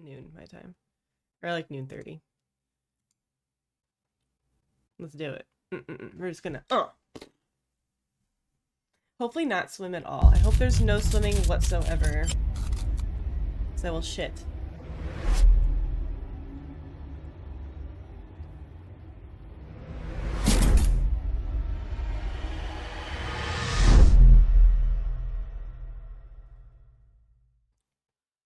noon my time. Or like noon 30. Let's do it. We're just gonna hopefully not swim at all. I hope there's no swimming whatsoever. So I will shit.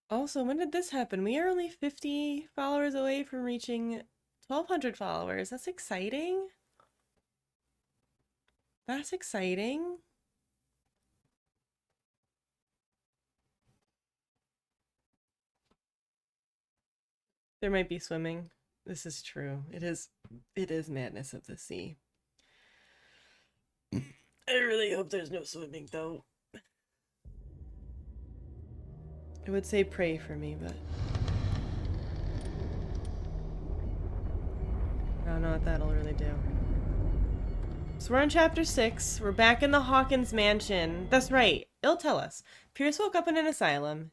Also, when did this happen? We are only 50 followers away from reaching 1,200 followers. That's exciting. That's exciting. There might be swimming. This is true. It is madness of the sea. I really hope there's no swimming, though. I would say pray for me, but I don't know what that'll really do. So we're on chapter 6. We're back in the Hawkins mansion. That's right. It'll tell us. Pierce woke up in an asylum,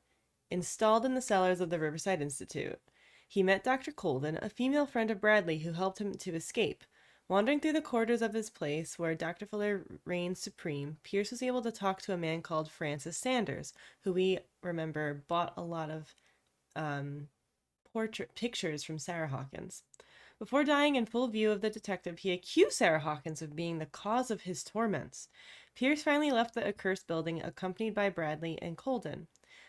installed in the cellars of the Riverside Institute. He met Dr. Colden, a female friend of Bradley who helped him to escape. Wandering through the corridors of his place, where Dr. Fuller reigned supreme, Pierce was able to talk to a man called Francis Sanders, who we remember bought a lot of portrait pictures from Sarah Hawkins. Before dying in full view of the detective, he accused Sarah Hawkins of being the cause of his torments. Pierce finally left the accursed building, accompanied by Bradley and Colden.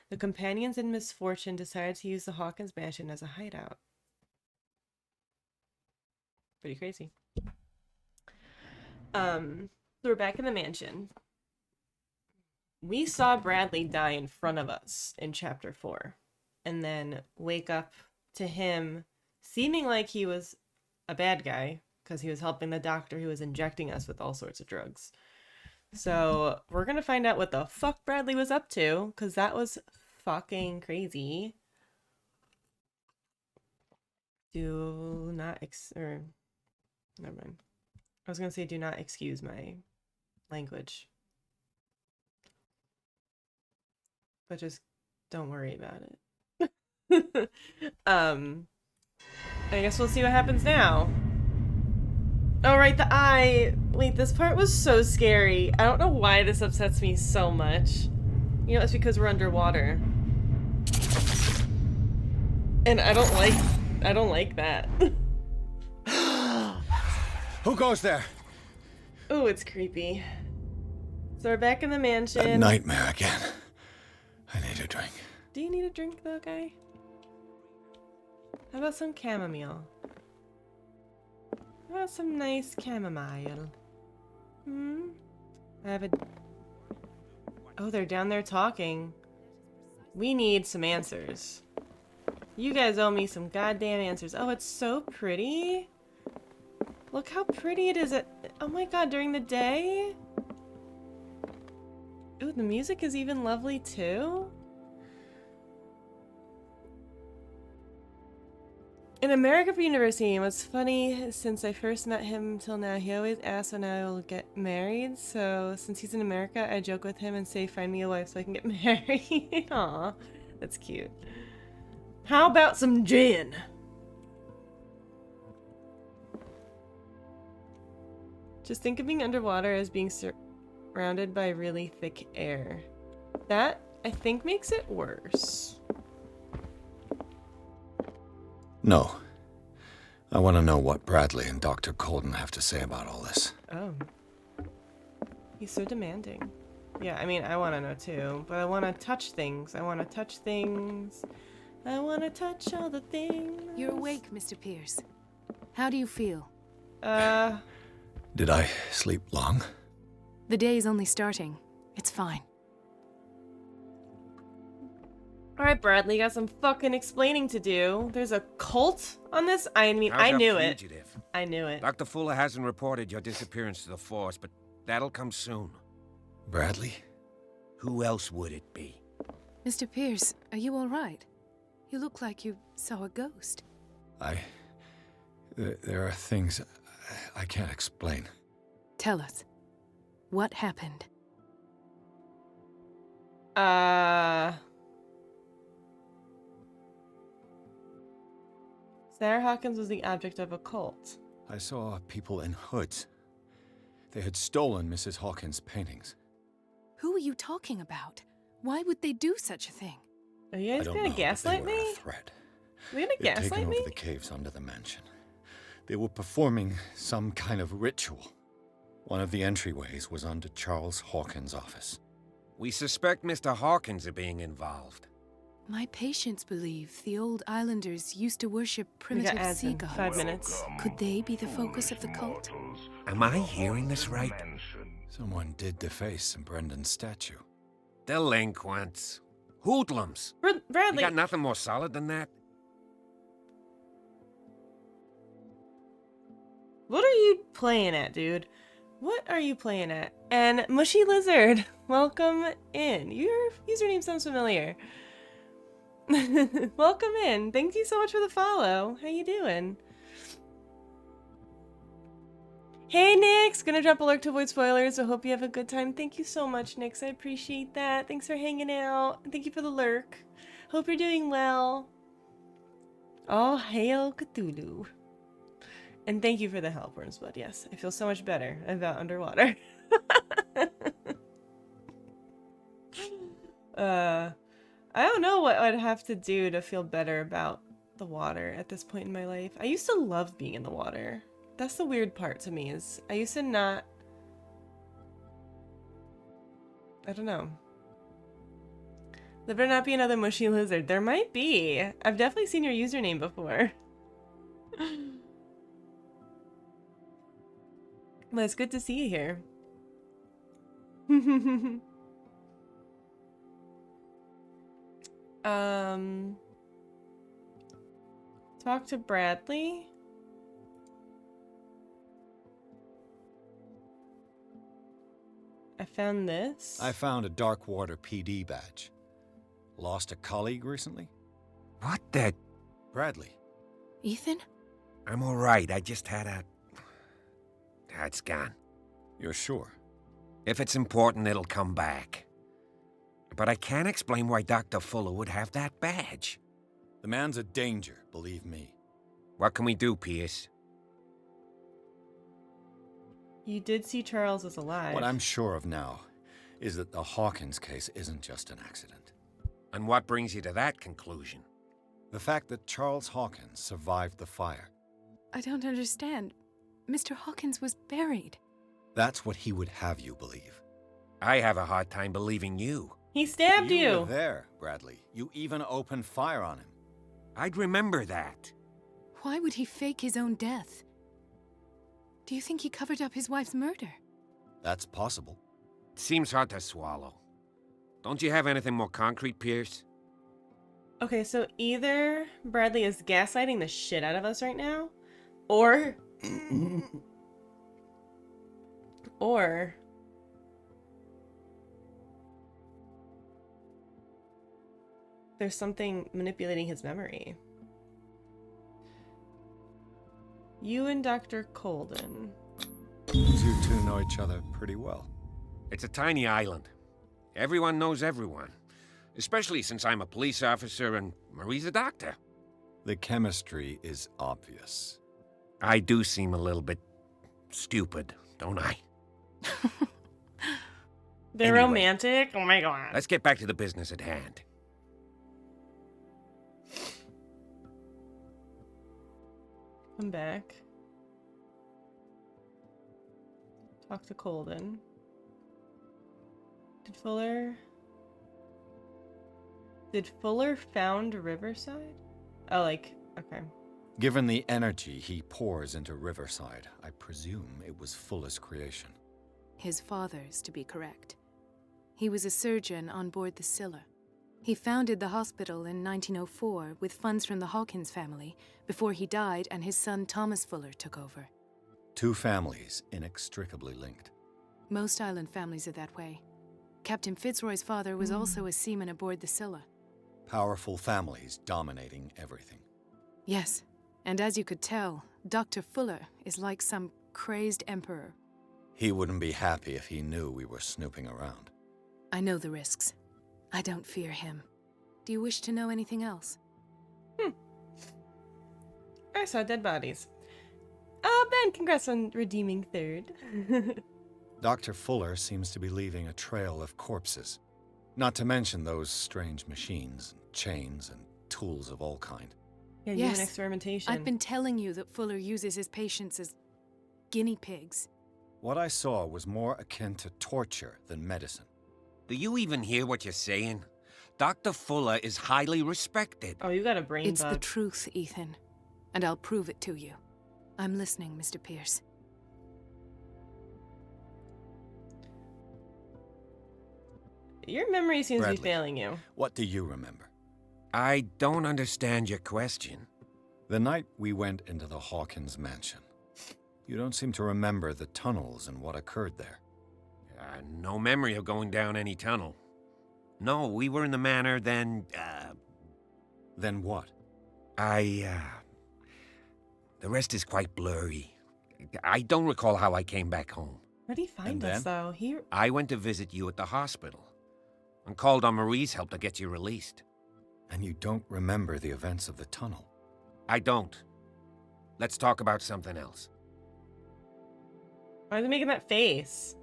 The companions in misfortune decided to use the Hawkins mansion as a hideout. Pretty crazy. So we're back in the mansion. We saw Bradley die in front of us in chapter 4, and then wake up to him seeming like he was a bad guy because he was helping the doctor who was injecting us with all sorts of drugs. So we're gonna find out what the fuck Bradley was up to, because that was fucking crazy. Never mind. I was gonna say do not excuse my language, but just don't worry about it. I guess we'll see what happens now. Oh, right, the eye. Wait, this part was so scary. I don't know why this upsets me so much. You know, it's because we're underwater. And I don't like that. Who goes there? Oh, it's creepy. So we're back in the mansion. A nightmare again. I need a drink. Do you need a drink, though, guy? How about some chamomile? How about some nice chamomile? I have a... Oh, they're down there talking. We need some answers. You guys owe me some goddamn answers. Oh, it's so pretty. Look how pretty it is. Oh my god, during the day? Ooh, the music is even lovely too. In America for University, what's funny, since I first met him till now, he always asks when I will get married. So since he's in America, I joke with him and say, find me a wife so I can get married. Aw, that's cute. How about some gin? Just think of being underwater as being surrounded by really thick air. That, I think, makes it worse. No. I want to know what Bradley and Dr. Colden have to say about all this. Oh. He's so demanding. Yeah, I mean, I want to know too, but I want to touch things. I want to touch things. I want to touch all the things. You're awake, Mr. Pierce. How do you feel? Did I sleep long? The day is only starting. It's fine. Alright, Bradley, got some fucking explaining to do. There's a cult on this? I mean, I knew it. I knew it. Dr. Fuller hasn't reported your disappearance to the force, but that'll come soon. Bradley? Who else would it be? Mr. Pierce, are you all right? You look like you saw a ghost. There are things I can't explain. Tell us. What happened? Sarah Hawkins was the object of a cult. I saw people in hoods. They had stolen Mrs. Hawkins' paintings. Who are you talking about? Why would they do such a thing? Are you I guys don't gonna know, but they gaslight were me? a threat. Are you gonna They'd gaslight taken me? over the caves under the mansion. They were performing some kind of ritual. One of the entryways was under Charles Hawkins' office. We suspect Mr. Hawkins of being involved. My patients believe the old islanders used to worship We primitive got ads sea in gods. 5 minutes. Could they be the focus of the cult? Am I hearing this right? Someone did deface St. Brendan's statue. Delinquents. Hoodlums. You Bradley, got nothing more solid than that? what are you playing at, dude? What are you playing at? And Mushy Lizard, welcome in. Your username sounds familiar. Welcome in. Thank you so much for the follow. How you doing? Hey, Nix. Gonna drop a lurk to avoid spoilers. I hope you have a good time. Thank you so much, Nix. I appreciate that. Thanks for hanging out. Thank you for the lurk. Hope you're doing well. All hail Cthulhu. And thank you for the help, Wormsblood. Yes, I feel so much better about underwater. I don't know what I'd have to do to feel better about the water at this point in my life. I used to love being in the water. That's the weird part to me, is I used to not... I don't know. There better not be another mushy lizard. There might be. I've definitely seen your username before. But it's good to see you here. Talk to Bradley. I found this. I found a Darkwater PD badge. Lost a colleague recently? What the... Bradley. Ethan? I'm all right. I just had a... It's gone. You're sure? If it's important, it'll come back. But I can't explain why Dr. Fuller would have that badge. The man's a danger, believe me. What can we do, Pierce? You did see Charles was alive. What I'm sure of now is that the Hawkins case isn't just an accident. And what brings you to that conclusion? The fact that Charles Hawkins survived the fire. I don't understand. Mr. Hawkins was buried. That's what he would have you believe. I have a hard time believing you. He stabbed You you. were there, Bradley. You even opened fire on him. I'd remember that. Why would he fake his own death? Do you think he covered up his wife's murder? That's possible. It seems hard to swallow. Don't you have anything more concrete, Pierce? Okay, so either Bradley is gaslighting the shit out of us right now, or... or... there's something manipulating his memory. You and Dr. Colden. You two know each other pretty well. It's a tiny island. Everyone knows everyone. Especially since I'm a police officer and Marie's a doctor. The chemistry is obvious. I do seem a little bit stupid, don't I? They're Anyway. romantic? Oh my god. Let's get back to the business at hand. Come back. Talk to Colden. Did Fuller found Riverside? Oh, like, okay. Given the energy he pours into Riverside, I presume it was Fuller's creation. His father's, to be correct. He was a surgeon on board the 𝔖𝔦𝔯𝔢𝔫𝔰. He founded the hospital in 1904 with funds from the Hawkins family before he died and his son Thomas Fuller took over. Two families inextricably linked. Most island families are that way. Captain Fitzroy's father was also a seaman aboard the 𝔖𝔦𝔯𝔢𝔫𝔰. Powerful families dominating everything. Yes, and as you could tell, Dr. Fuller is like some crazed emperor. He wouldn't be happy if he knew we were snooping around. I know the risks. I don't fear him. Do you wish to know anything else? I saw dead bodies. Ben, congrats on redeeming third. Dr. Fuller seems to be leaving a trail of corpses. Not to mention those strange machines, chains, and tools of all kind. Yeah, Yes, human experimentation. I've been telling you that Fuller uses his patients as guinea pigs. What I saw was more akin to torture than medicine. Do you even hear what you're saying? Dr. Fuller is highly respected. Oh, you got a brain It's bug. the truth, Ethan. And I'll prove it to you. I'm listening, Mr. Pierce. Your memory seems to Bradley. be failing you. What do you remember? I don't understand your question. The night we went into the Hawkins mansion. You don't seem to remember the tunnels and what occurred there. No memory of going down any tunnel. No, we were in the manor, then, Then what? the rest is quite blurry. I don't recall how I came back home. Where did he find And us, then? though? I went to visit you at the hospital and called on Marie's help to get you released. And you don't remember the events of the tunnel. I don't. Let's talk about something else. Why are they making that face?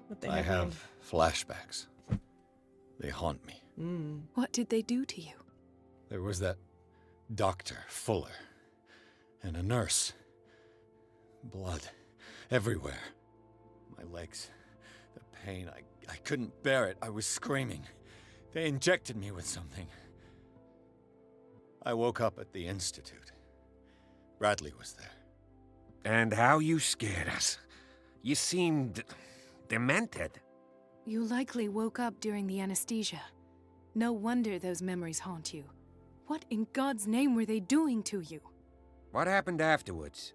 What the I heck, have flashbacks. They haunt me. man? What did they do to you? There was that Dr. Fuller and a nurse. Blood everywhere. My legs, the pain, I couldn't bear it. I was screaming. They injected me with something. I woke up at the institute. Bradley was there. And how you scared us. You seemed demented. You likely woke up during the anesthesia. No wonder those memories haunt you. What in God's name were they doing to you? What happened afterwards?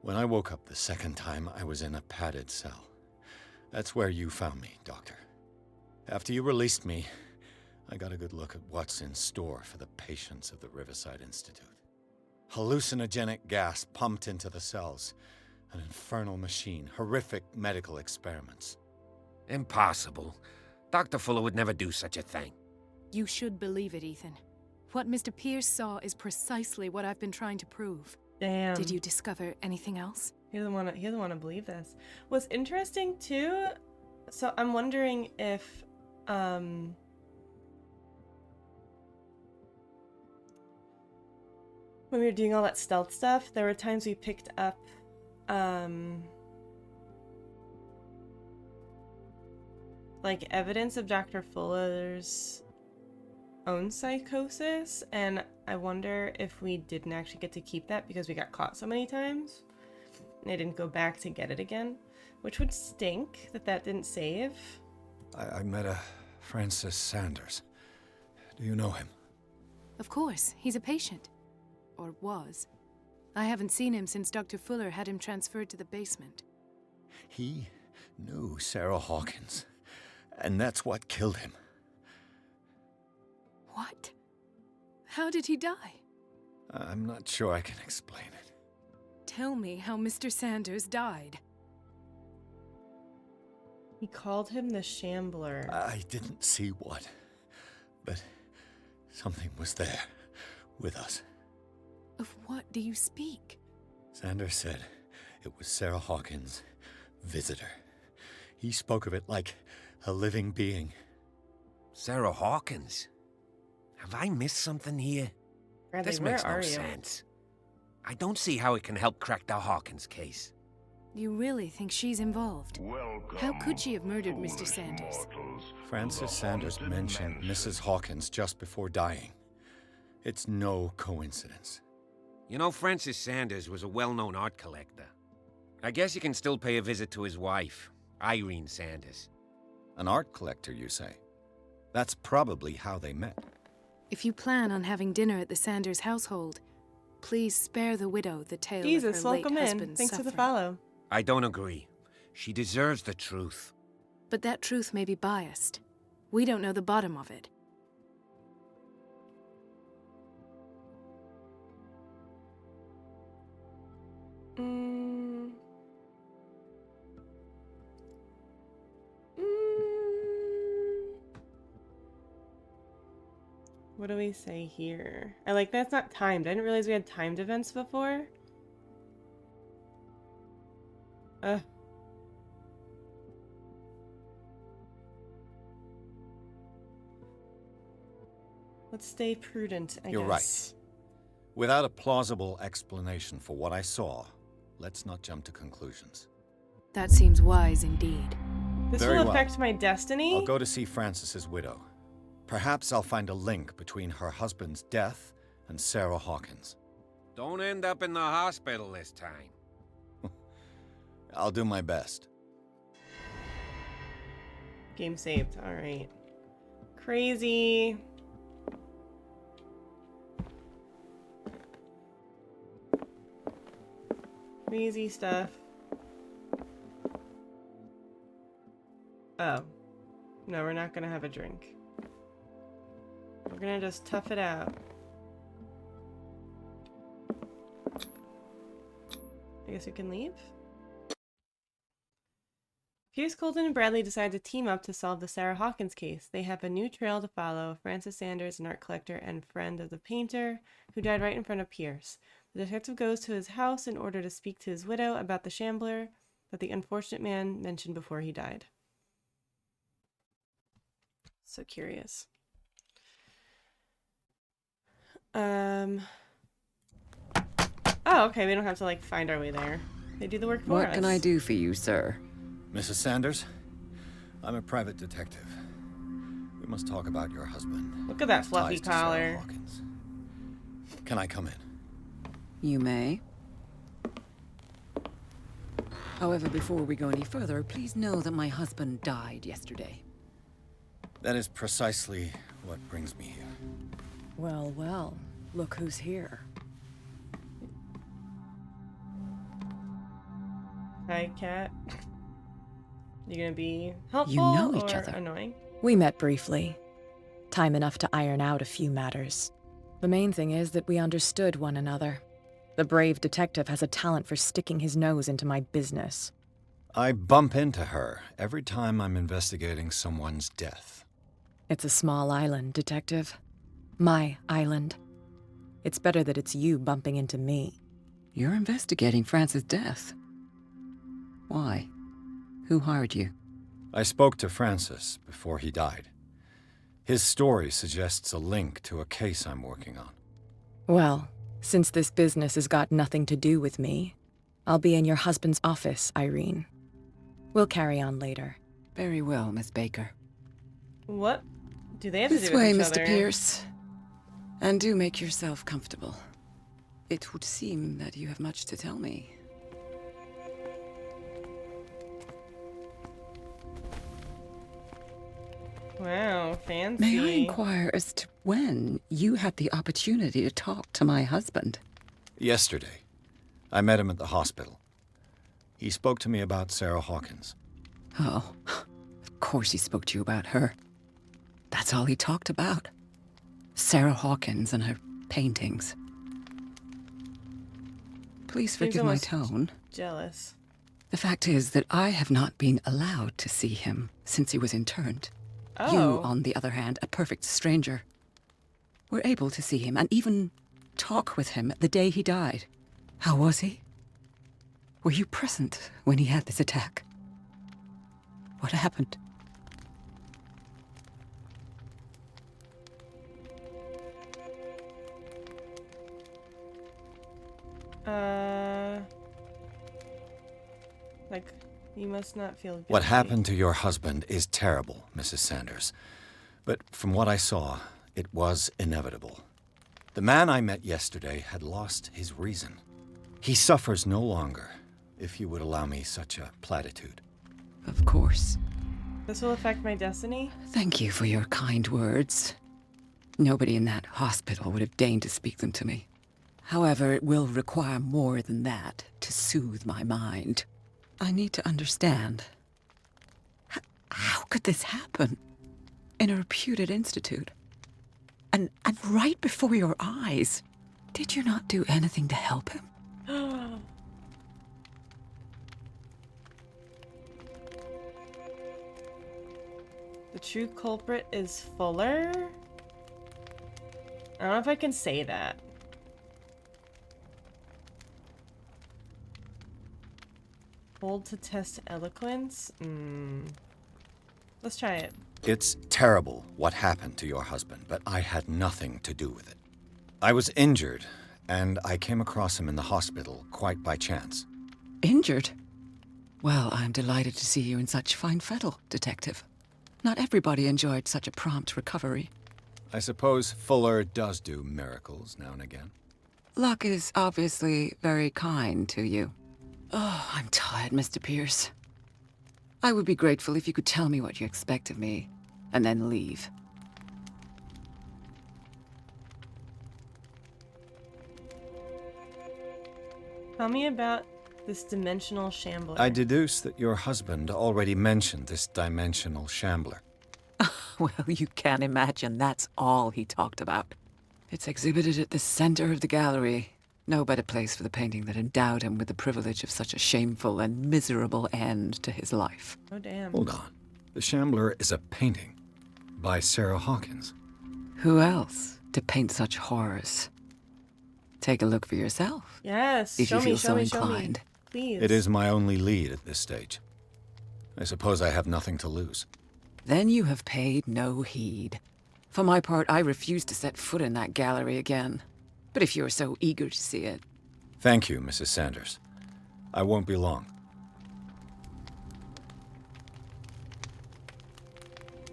When I woke up the second time, I was in a padded cell. That's where you found me, Doctor. After you released me, I got a good look at what's in store for the patients of the Riverside Institute. Hallucinogenic gas pumped into the cells. An infernal machine. Horrific medical experiments. Impossible. Dr. Fuller would never do such a thing. You should believe it, Ethan. What Mr. Pierce saw is precisely what I've been trying to prove. Damn. Did you discover anything else? He doesn't want to believe this. What's interesting too. So I'm wondering if when we were doing all that stealth stuff, there were times we picked up like evidence of Dr. Fuller's own psychosis, and I wonder if we didn't actually get to keep that because we got caught so many times and I didn't go back to get it again, which would stink that didn't save. I met a Francis Sanders. Do you know him? Of course, he's a patient. Or was. I haven't seen him since Dr. Fuller had him transferred to the basement. He knew Sarah Hawkins, and that's what killed him. What? How did he die? I'm not sure I can explain it. Tell me how Mr. Sanders died. He called him the Shambler. I didn't see what, but something was there with us. Of what do you speak? Sanders said it was Sarah Hawkins' visitor. He spoke of it like a living being. Sarah Hawkins? Have I missed something here? Bradley, This where makes no are you? sense. I don't see how it can help crack the Hawkins case. You really think she's involved? How could she have murdered Mr. Sanders? Francis Sanders mentioned Mrs. Hawkins just before dying. It's no coincidence. You know, Francis Sanders was a well-known art collector. I guess you can still pay a visit to his wife, Irene Sanders. An art collector, you say? That's probably how they met. If you plan on having dinner at the Sanders household, please spare the widow the tale Jesus, of her late welcome in. husband's Thanks for the suffering. follow. I don't agree. She deserves the truth. But that truth may be biased. We don't know the bottom of it. What do we say here? I like that's not timed. I didn't realize we had timed events before. Let's stay prudent, I You're guess. right. Without a plausible explanation for what I saw, let's not jump to conclusions. That seems wise indeed. This Very will well. affect my destiny? I'll go to see Francis's widow. Perhaps I'll find a link between her husband's death and Sarah Hawkins. Don't end up in the hospital this time. I'll do my best. Game saved. Alright. Crazy. Crazy stuff. Oh. No, we're not gonna have a drink. We're gonna just tough it out. I guess we can leave? Pierce, Colton, and Bradley decide to team up to solve the Sarah Hawkins case. They have a new trail to follow. Francis Sanders, an art collector and friend of the painter, who died right in front of Pierce. The detective goes to his house in order to speak to his widow about the shambler that the unfortunate man mentioned before he died. So curious. Oh, okay, we don't have to, like, find our way there. They do the work for us. What can I do for you, sir? Mrs. Sanders, I'm a private detective. We must talk about your husband. Look at that His fluffy ties to Sarah collar. Hawkins. Can I come in? You may. However, before we go any further, please know that my husband died yesterday. That is precisely what brings me here. Well, well, look who's here. Hi, Cat. You gonna be helpful You know each or other. annoying? We met briefly. Time enough to iron out a few matters. The main thing is that we understood one another. The brave detective has a talent for sticking his nose into my business. I bump into her every time I'm investigating someone's death. It's a small island, Detective. My island. It's better that it's you bumping into me. You're investigating Francis' death. Why? Who hired you? I spoke to Francis before he died. His story suggests a link to a case I'm working on. Well, since this business has got nothing to do with me, I'll be in your husband's office, Irene. We'll carry on later. Very well, Miss Baker. What do they have to This do with way, each Mr. other? Pierce. And do make yourself comfortable. It would seem that you have much to tell me. Wow, fancy. May I inquire as to when you had the opportunity to talk to my husband? Yesterday, I met him at the hospital. He spoke to me about Sarah Hawkins. Oh, of course he spoke to you about her. That's all he talked about. Sarah Hawkins and her paintings. Please Seems forgive my almost tone. Jealous. The fact is that I have not been allowed to see him since he was interned. Oh. You, on the other hand, a perfect stranger, were able to see him and even talk with him the day he died. How was he? Were you present when he had this attack? What happened? Like, you must not feel guilty. What happened to your husband is terrible, Mrs. Sanders. But from what I saw, it was inevitable. The man I met yesterday had lost his reason. He suffers no longer, if you would allow me such a platitude. Of course. This will affect my destiny? Thank you for your kind words. Nobody in that hospital would have deigned to speak them to me. However, it will require more than that to soothe my mind. I need to understand. How could this happen? In a reputed institute? And right before your eyes? Did you not do anything to help him? The true culprit is Fuller? I don't know if I can say that. Hold to test eloquence? Let's try it. It's terrible what happened to your husband, but I had nothing to do with it. I was injured, and I came across him in the hospital quite by chance. Injured? Well, I'm delighted to see you in such fine fettle, Detective. Not everybody enjoyed such a prompt recovery. I suppose Fuller does do miracles now and again. Luck is obviously very kind to you. Oh, I'm tired, Mr. Pierce. I would be grateful if you could tell me what you expect of me, and then leave. Tell me about this dimensional shambler. I deduce that your husband already mentioned this dimensional shambler. Well, you can imagine that's all he talked about. It's exhibited at the center of the gallery. No better place for the painting that endowed him with the privilege of such a shameful and miserable end to his life. Oh, damn. Hold on. The shambler is a painting by Sarah Hawkins. Who else to paint such horrors? Take a look for yourself. Yes. If Show you feel me, so show me, show me. inclined. Please. It is my only lead at this stage. I suppose I have nothing to lose. Then you have paid no heed. For my part, I refuse to set foot in that gallery again. But if you're so eager to see it... Thank you, Mrs. Sanders. I won't be long.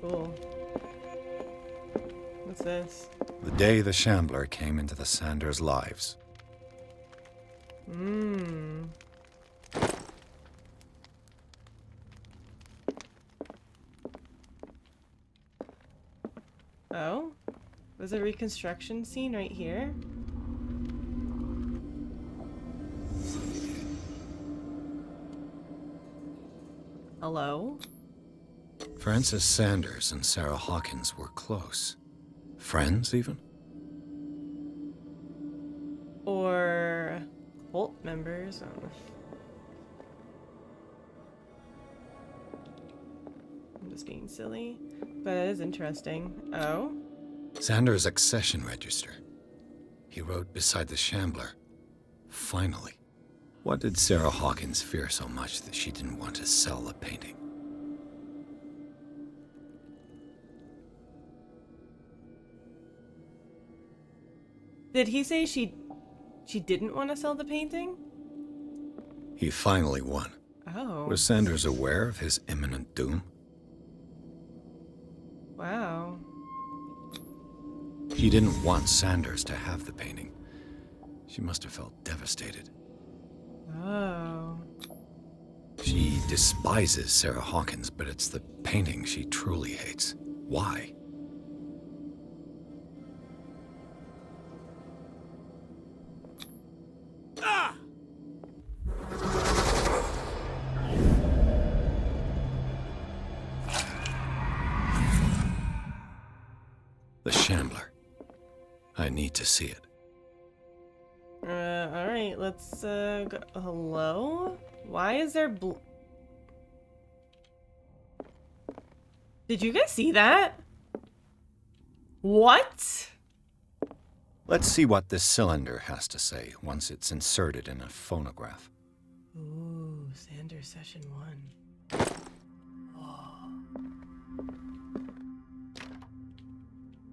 Cool. What's this? The day the shambler came into the Sanders' lives. Oh? There's a reconstruction scene right here? Hello? Frances Sanders and Sarah Hawkins were close. Friends, even? Or cult members? I'm just being silly. But it is interesting. Oh? Sanders' accession register. He wrote beside the shambler, "Finally." What did Sarah Hawkins fear so much that she didn't want to sell the painting? Did he say she didn't want to sell the painting? He finally won. Oh. Was Sanders aware of his imminent doom? Wow. She didn't want Sanders to have the painting. She must have felt devastated. Oh. She despises Sarah Hawkins, but it's the painting she truly hates. Why? The shambler. I need to see it. Alright, let's, go. Hello? Why is there Did you guys see that? What? Let's see what this cylinder has to say once it's inserted in a phonograph. Ooh, Sanders Session 1.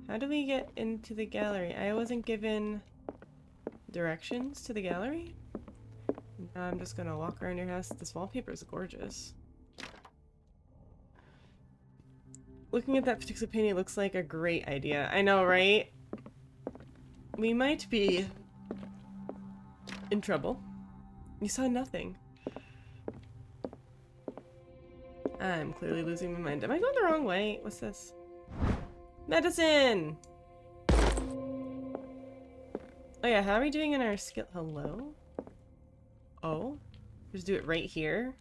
How do we get into the gallery? I wasn't given directions to the gallery. Now I'm just gonna walk around your house. This wallpaper is gorgeous. Looking at that particular painting looks like a great idea. I know, right? We might be in trouble. You saw nothing. I'm clearly losing my mind. Am I going the wrong way? What's this? Medicine! Oh yeah, how are we doing in our skill? Hello? Oh? Just do it right here?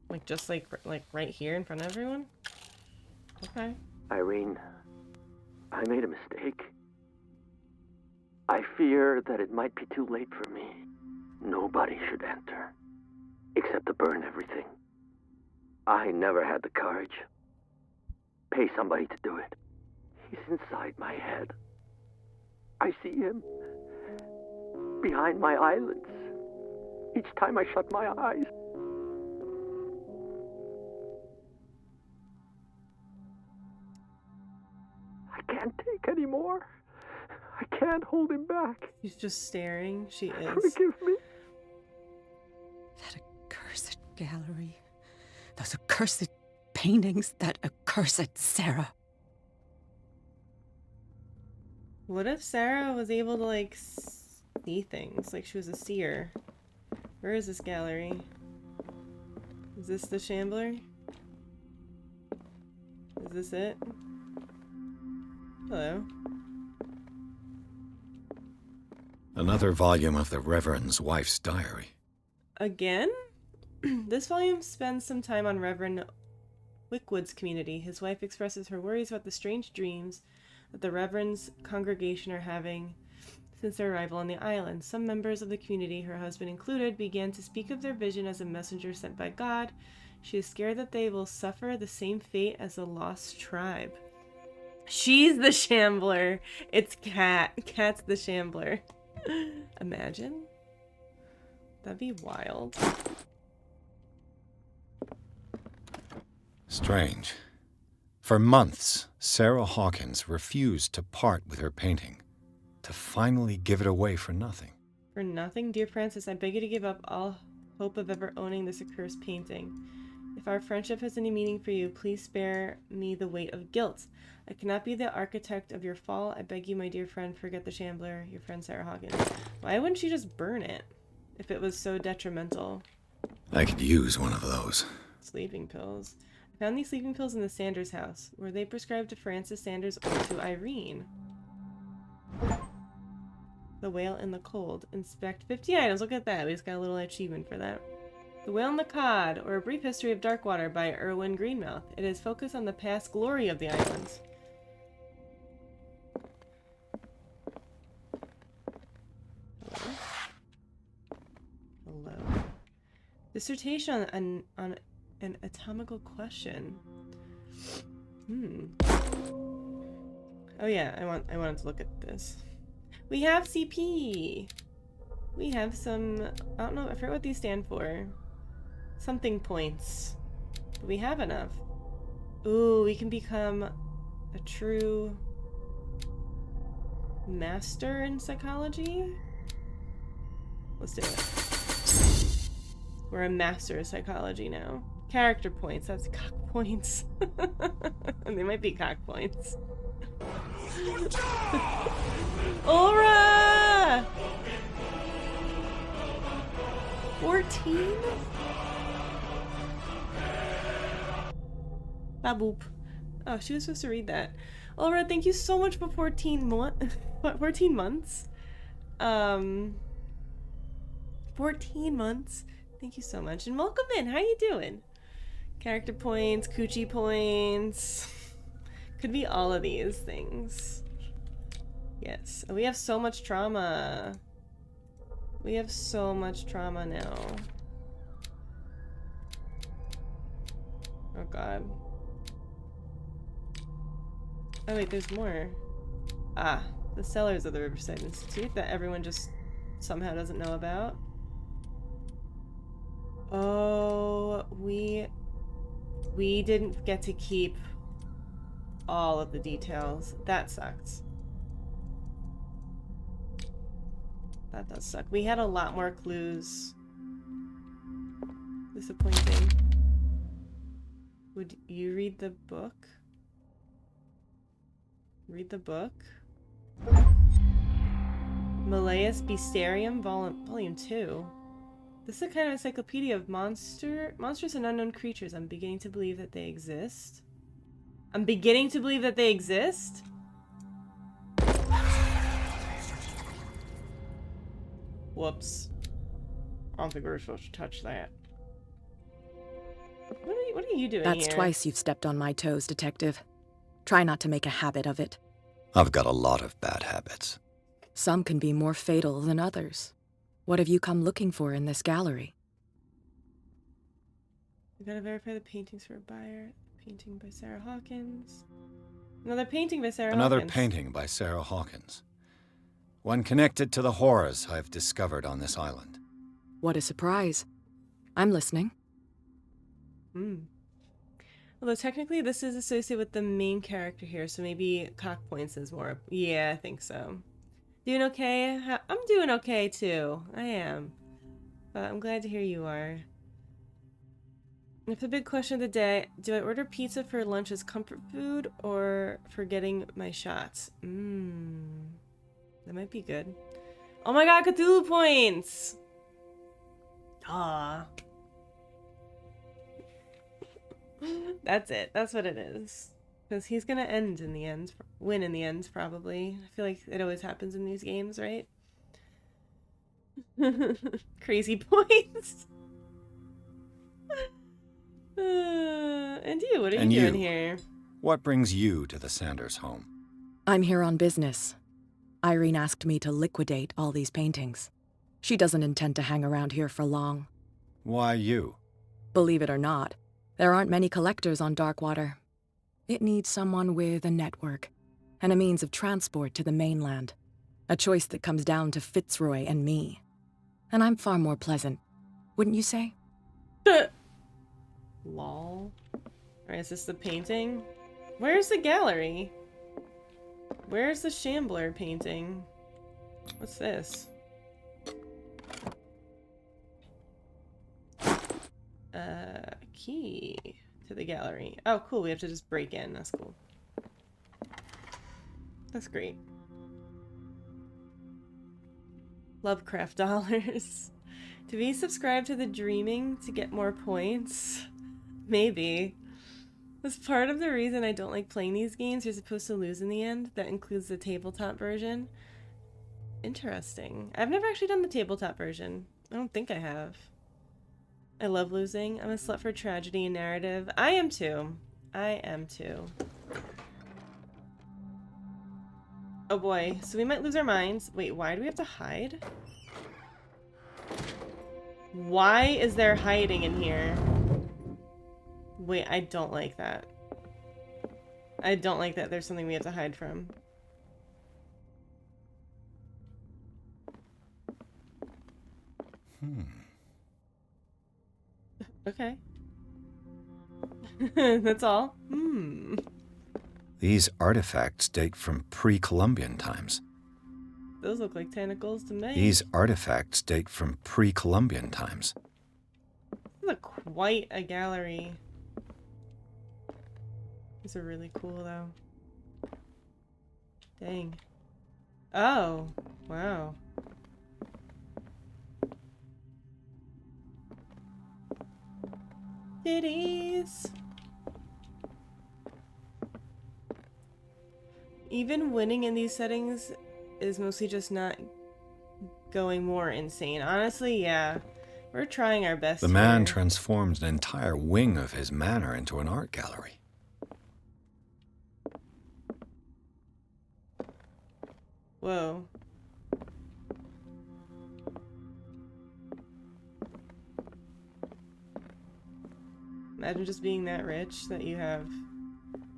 Like, just like right here in front of everyone? Okay. Irene, I made a mistake. I fear that it might be too late for me. Nobody should enter, except to burn everything. I never had the courage. Pay somebody to do it. He's inside my head. I see him behind my eyelids each time I shut my eyes. I can't take any more. I can't hold him back. She's just staring. She is. Forgive me. That accursed gallery. Those accursed paintings. That accursed Sarah. What if Sarah was able to, like, see things? Like she was a seer. Where is this gallery? Is this the Shambler? Is this it? Hello. Another volume of the Reverend's wife's diary. Again? This volume spends some time on Reverend Wickwood's community. His wife expresses her worries about the strange dreams that the Reverend's congregation are having since their arrival on the island. Some members of the community, her husband included, began to speak of their vision as a messenger sent by God. She is scared that they will suffer the same fate as the lost tribe. She's the Shambler. It's Cat. Cat's the Shambler. Imagine. That'd be wild. Strange. For months, Sarah Hawkins refused to part with her painting, to finally give it away for nothing. For nothing, dear Francis, I beg you to give up all hope of ever owning this accursed painting. If our friendship has any meaning for you, please spare me the weight of guilt. I cannot be the architect of your fall. I beg you, my dear friend, forget the Shambler, your friend Sarah Hawkins. Why wouldn't she just burn it if it was so detrimental? I could use one of those. Sleeping pills. I found these sleeping pills in the Sanders house. Were they prescribed to Francis Sanders or to Irene? The Whale in the Cold. Inspect 50 items. Look at that. We just got a little achievement for that. The Whale and the Cod, or A Brief History of Darkwater by Erwin Greenmouth. It is focused on the past glory of the islands. Hello. Dissertation on an atomical question. Oh yeah, I wanted to look at this. We have CP. We have some, I don't know, I forget what these stand for. Something points. But we have enough. Ooh, we can become a true master in psychology? Let's do it. We're a master of psychology now. Character points, that's cock points. And they might be cock points. Aura! 14? Baboop. Oh, she was supposed to read that. Aura, thank you so much for 14 months. 14 months. Thank you so much. And welcome in. How you doing? Character points, coochie points. Could be all of these things. Yes. We have so much trauma. We have so much trauma now. Oh god. Oh wait, there's more. Ah, the Cellars of the Riverside Institute that everyone just somehow doesn't know about. Oh, we didn't get to keep all of the details. That sucks. That does suck. We had a lot more clues. Disappointing. Would you read the book? Read the book? Malleus Bestiarium, Volume 2. This is a kind of encyclopedia of monstrous and unknown creatures. I'm beginning to believe that they exist. I'm beginning to believe that they exist? Whoops. I don't think we were supposed to touch that. What are you doing That's here? twice you've stepped on my toes, Detective. Try not to make a habit of it. I've got a lot of bad habits. Some can be more fatal than others. What have you come looking for in this gallery? We gotta verify the paintings for a buyer. Painting by Sarah Hawkins. Another painting by Sarah Hawkins. Another painting by Sarah Hawkins. One connected to the horrors I've discovered on this island. What a surprise. I'm listening. Although technically this is associated with the main character here, so maybe cock points is more. Yeah, I think so. Doing okay? I'm doing okay too. I am. But I'm glad to hear you are. If the big question of the day, do I order pizza for lunch as comfort food or for getting my shots? That might be good. Oh my god, Cthulhu points! Ah. That's it. That's what it is. Because he's gonna end in the end. Win in the end, probably. I feel like it always happens in these games, right? Crazy points. And you, what are you doing here? What brings you to the Sanders home? I'm here on business. Irene asked me to liquidate all these paintings. She doesn't intend to hang around here for long. Why you? Believe it or not, there aren't many collectors on Darkwater. It needs someone with a network and a means of transport to the mainland. A choice that comes down to Fitzroy and me. And I'm far more pleasant, wouldn't you say? Lol. Alright, is this the painting? Where's the gallery? Where's the Shambler painting? What's this? Key to the gallery. Oh, cool. We have to just break in. That's cool. That's great. Lovecraft dollars. Do we subscribe to the dreaming to get more points? Maybe. That's part of the reason I don't like playing these games. You're supposed to lose in the end. That includes the tabletop version. Interesting. I've never actually done the tabletop version. I don't think I have. I love losing. I'm a slut for tragedy and narrative. I am too. I am too. Oh boy. So we might lose our minds. Wait, why do we have to hide? Why is there hiding in here? Wait, I don't like that. I don't like that there's something we have to hide from. Okay. That's all? These artifacts date from pre-Columbian times. Those look like tentacles to me. These artifacts date from pre-Columbian times. This is quite a gallery. These are really cool, though. Dang. Oh, wow. Titties. Even winning in these settings is mostly just not going more insane. Honestly, yeah. We're trying our best. The man here. transformed an entire wing of his manor into an art gallery. Whoa. Imagine just being that rich that you have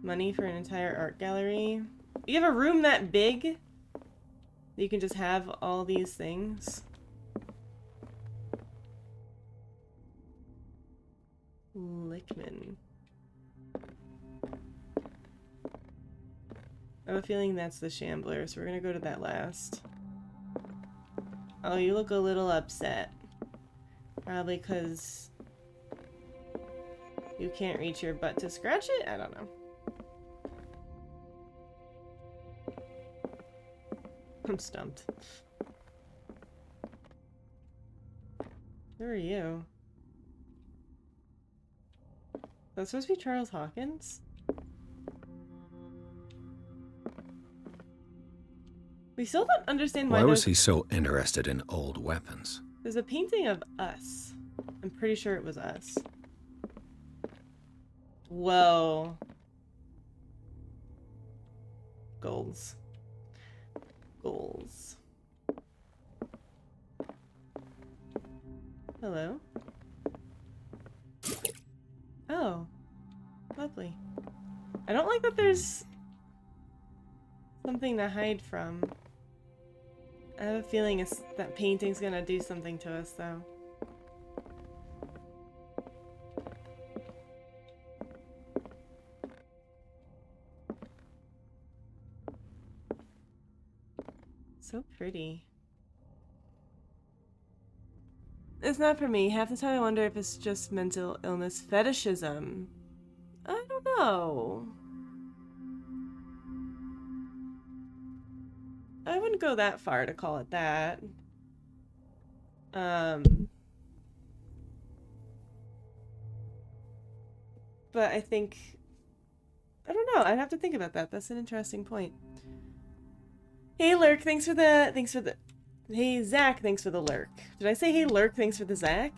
money for an entire art gallery. You have a room that big that you can just have all these things. Lickman. I have a feeling that's the Shambler, so we're gonna go to that last. Oh, you look a little upset. Probably because you can't reach your butt to scratch it? I don't know. I'm stumped. Who are you? That's supposed to be Charles Hawkins? We still don't understand why was he so interested in old weapons? There's a painting of us. I'm pretty sure it was us. Whoa. Goals. Goals. Hello? Oh. Lovely. I don't like that there's something to hide from. I have a feeling that painting's gonna do something to us, though. So pretty. It's not for me. Half the time I wonder if it's just mental illness fetishism. I don't know. I wouldn't go that far to call it that. But I think... I don't know. I'd have to think about that. That's an interesting point. Hey, Lurk, thanks for the... Hey, Zach, thanks for the lurk. Did I say hey, Lurk, thanks for the Zach?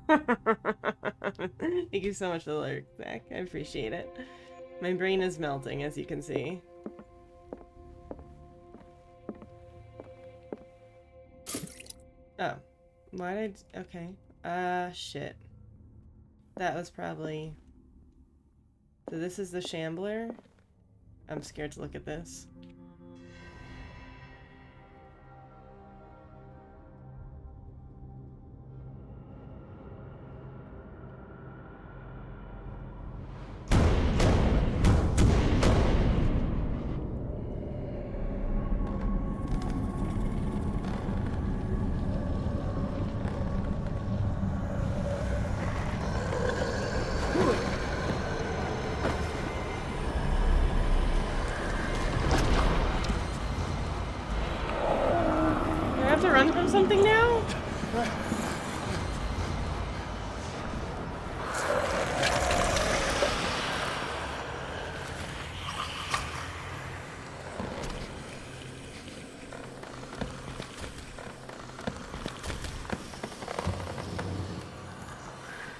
Thank you so much for the lurk, Zach. I appreciate it. My brain is melting, as you can see. Oh. Why did I... Okay. Shit. That was probably... So this is the Shambler? I'm scared to look at this. Something now?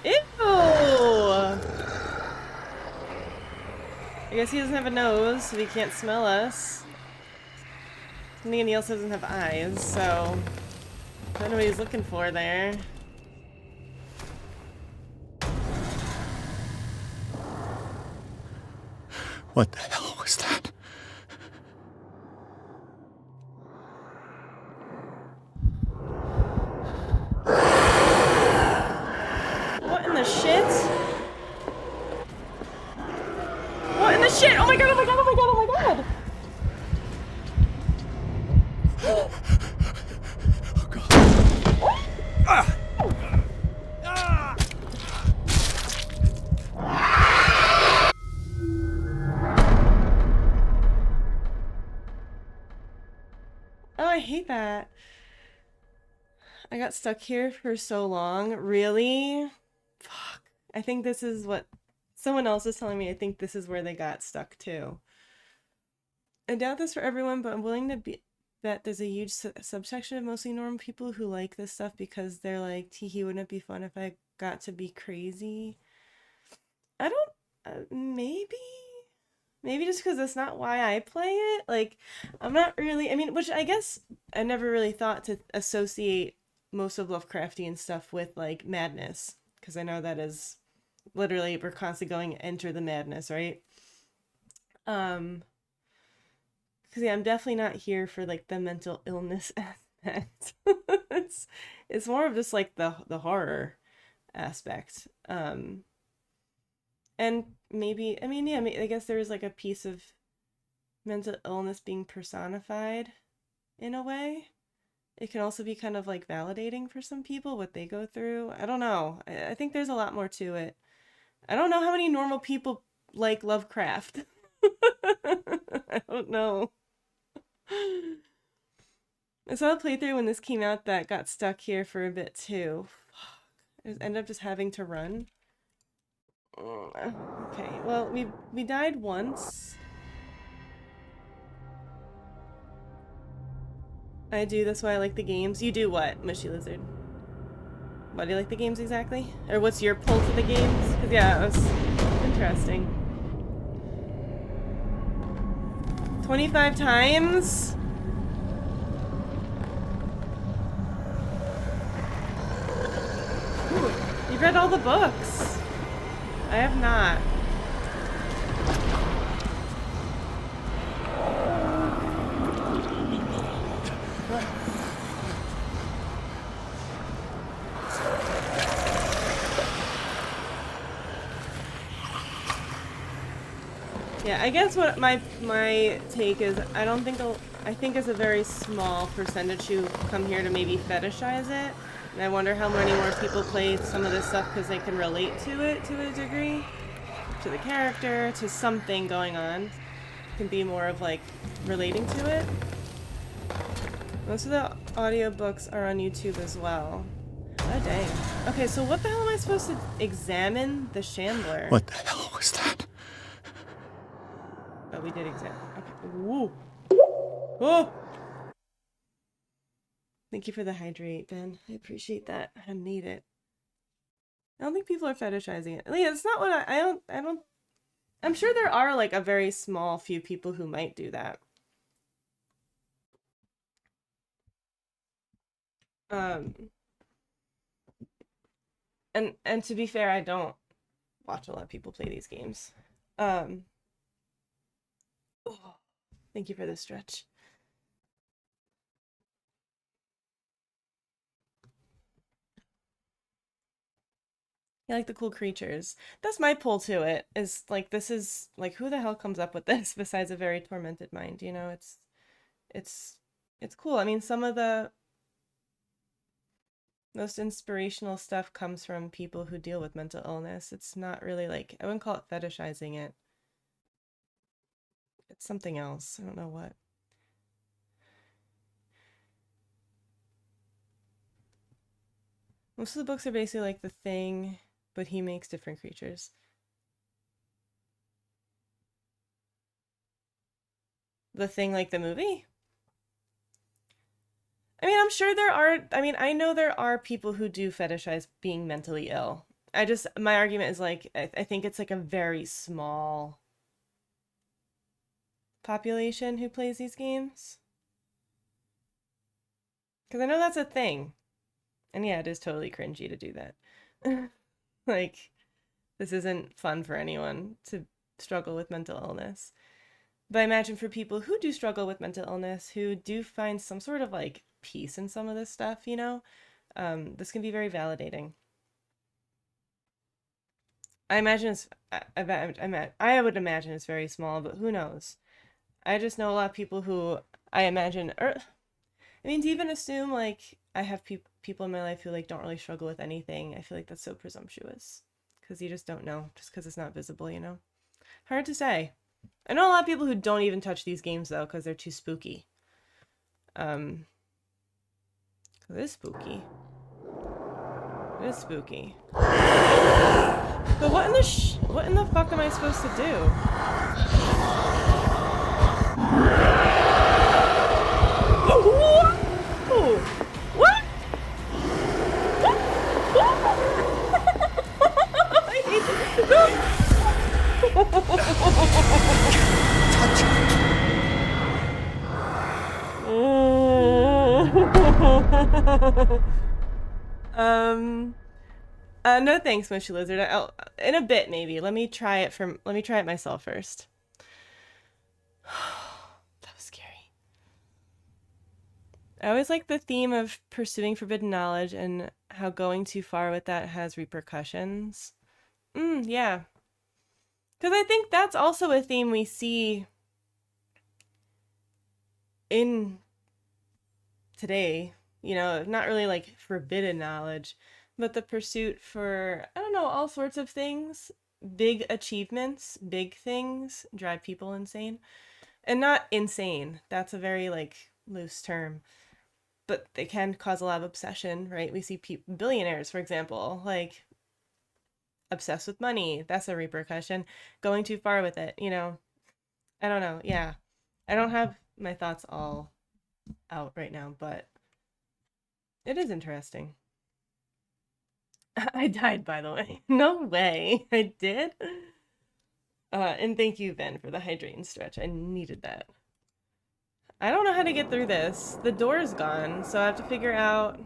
Ew! I guess he doesn't have a nose, so he can't smell us. And he also doesn't have eyes, so... I don't know what he's looking for there. What the hell was that? What in the shit? What in the shit? Oh my god, oh my god, oh my god, oh my god! I hate that. I got stuck here for so long. Really? Fuck. I think this is what someone else is telling me. I think this is where they got stuck too. I doubt this for everyone, but I'm willing to bet there's a huge subsection of mostly normal people who like this stuff because they're like, teehee, wouldn't it be fun if I got to be crazy? I don't, maybe? Maybe just because that's not why I play it. Like, I'm not really, I mean, which I guess I never really thought to associate most of Lovecraftian stuff with, like, madness. Because I know that is literally, we're constantly going enter the madness, right? Because, yeah, I'm definitely not here for, like, the mental illness aspect. it's more of just, like, the horror aspect. And maybe, I mean, yeah, I guess there is like a piece of mental illness being personified in a way. It can also be kind of like validating for some people what they go through. I don't know. I think there's a lot more to it. I don't know how many normal people like Lovecraft. I don't know. I saw a playthrough when this came out that got stuck here for a bit too. I ended up just having to run. Okay, well, we died once. I do, that's why I like the games. You do what, Mushy Lizard? Why do you like the games exactly? Or what's your pull to the games? Because, yeah, it was interesting. 25 times? Ooh, you've read all the books. I have not. Yeah, I guess what my take is, I think it's a very small percentage who come here to maybe fetishize it. And I wonder how many more people play some of this stuff because they can relate to it to a degree. To the character, to something going on. It can be more of like relating to it. Most of the audiobooks are on YouTube as well. Oh dang. Okay, so what the hell am I supposed to examine the Shambler? What the hell was that? Oh, we did examine. Okay. Woo. Oh! Thank you for the hydrate, Ben. I appreciate that. I need it. I don't think people are fetishizing it. Yeah, it's not what I don't. I'm sure there are like a very small few people who might do that. And to be fair, I don't watch a lot of people play these games. Oh, thank you for the stretch. I like the cool creatures. That's my pull to it, is like, this is like, who the hell comes up with this besides a very tormented mind, you know? It's cool. I mean, some of the most inspirational stuff comes from people who deal with mental illness. It's not really like, I wouldn't call it fetishizing it. It's something else. I don't know what. Most of the books are basically like The Thing, but he makes different creatures. The Thing, like the movie? I mean, I'm sure there are, I mean, I know there are people who do fetishize being mentally ill. My argument is like, I think it's like a very small population who plays these games. Because I know that's a thing. And yeah, it is totally cringy to do that. Like, this isn't fun for anyone to struggle with mental illness. But I imagine for people who do struggle with mental illness, who do find some sort of like peace in some of this stuff, you know, this can be very validating. I imagine I would imagine it's very small, but who knows? I just know a lot of people who I imagine, I mean, to even assume like I have people in my life who like don't really struggle with anything, I feel like that's so presumptuous because you just don't know, just because it's not visible, you know? Hard to say. I know a lot of people who don't even touch these games though because they're too spooky. It is spooky. It is spooky. But what in the fuck am I supposed to do? Whoa! What? I hate this. No thanks, Mushy Lizard. In a bit, maybe. Let me try it myself first. That was scary. I always like the theme of pursuing forbidden knowledge and how going too far with that has repercussions. Yeah. Because I think that's also a theme we see in today, you know, not really like forbidden knowledge, but the pursuit for, I don't know, all sorts of things. Big achievements, big things drive people insane. And not insane. That's a very like loose term. But they can cause a lot of obsession, right? We see billionaires, for example, like obsessed with money. That's a repercussion. Going too far with it, you know. I don't know. Yeah. I don't have my thoughts all out right now, but it is interesting. I died, by the way. No way. I did? And thank you, Ben, for the hydrating stretch. I needed that. I don't know how to get through this. The door's gone, so I have to figure out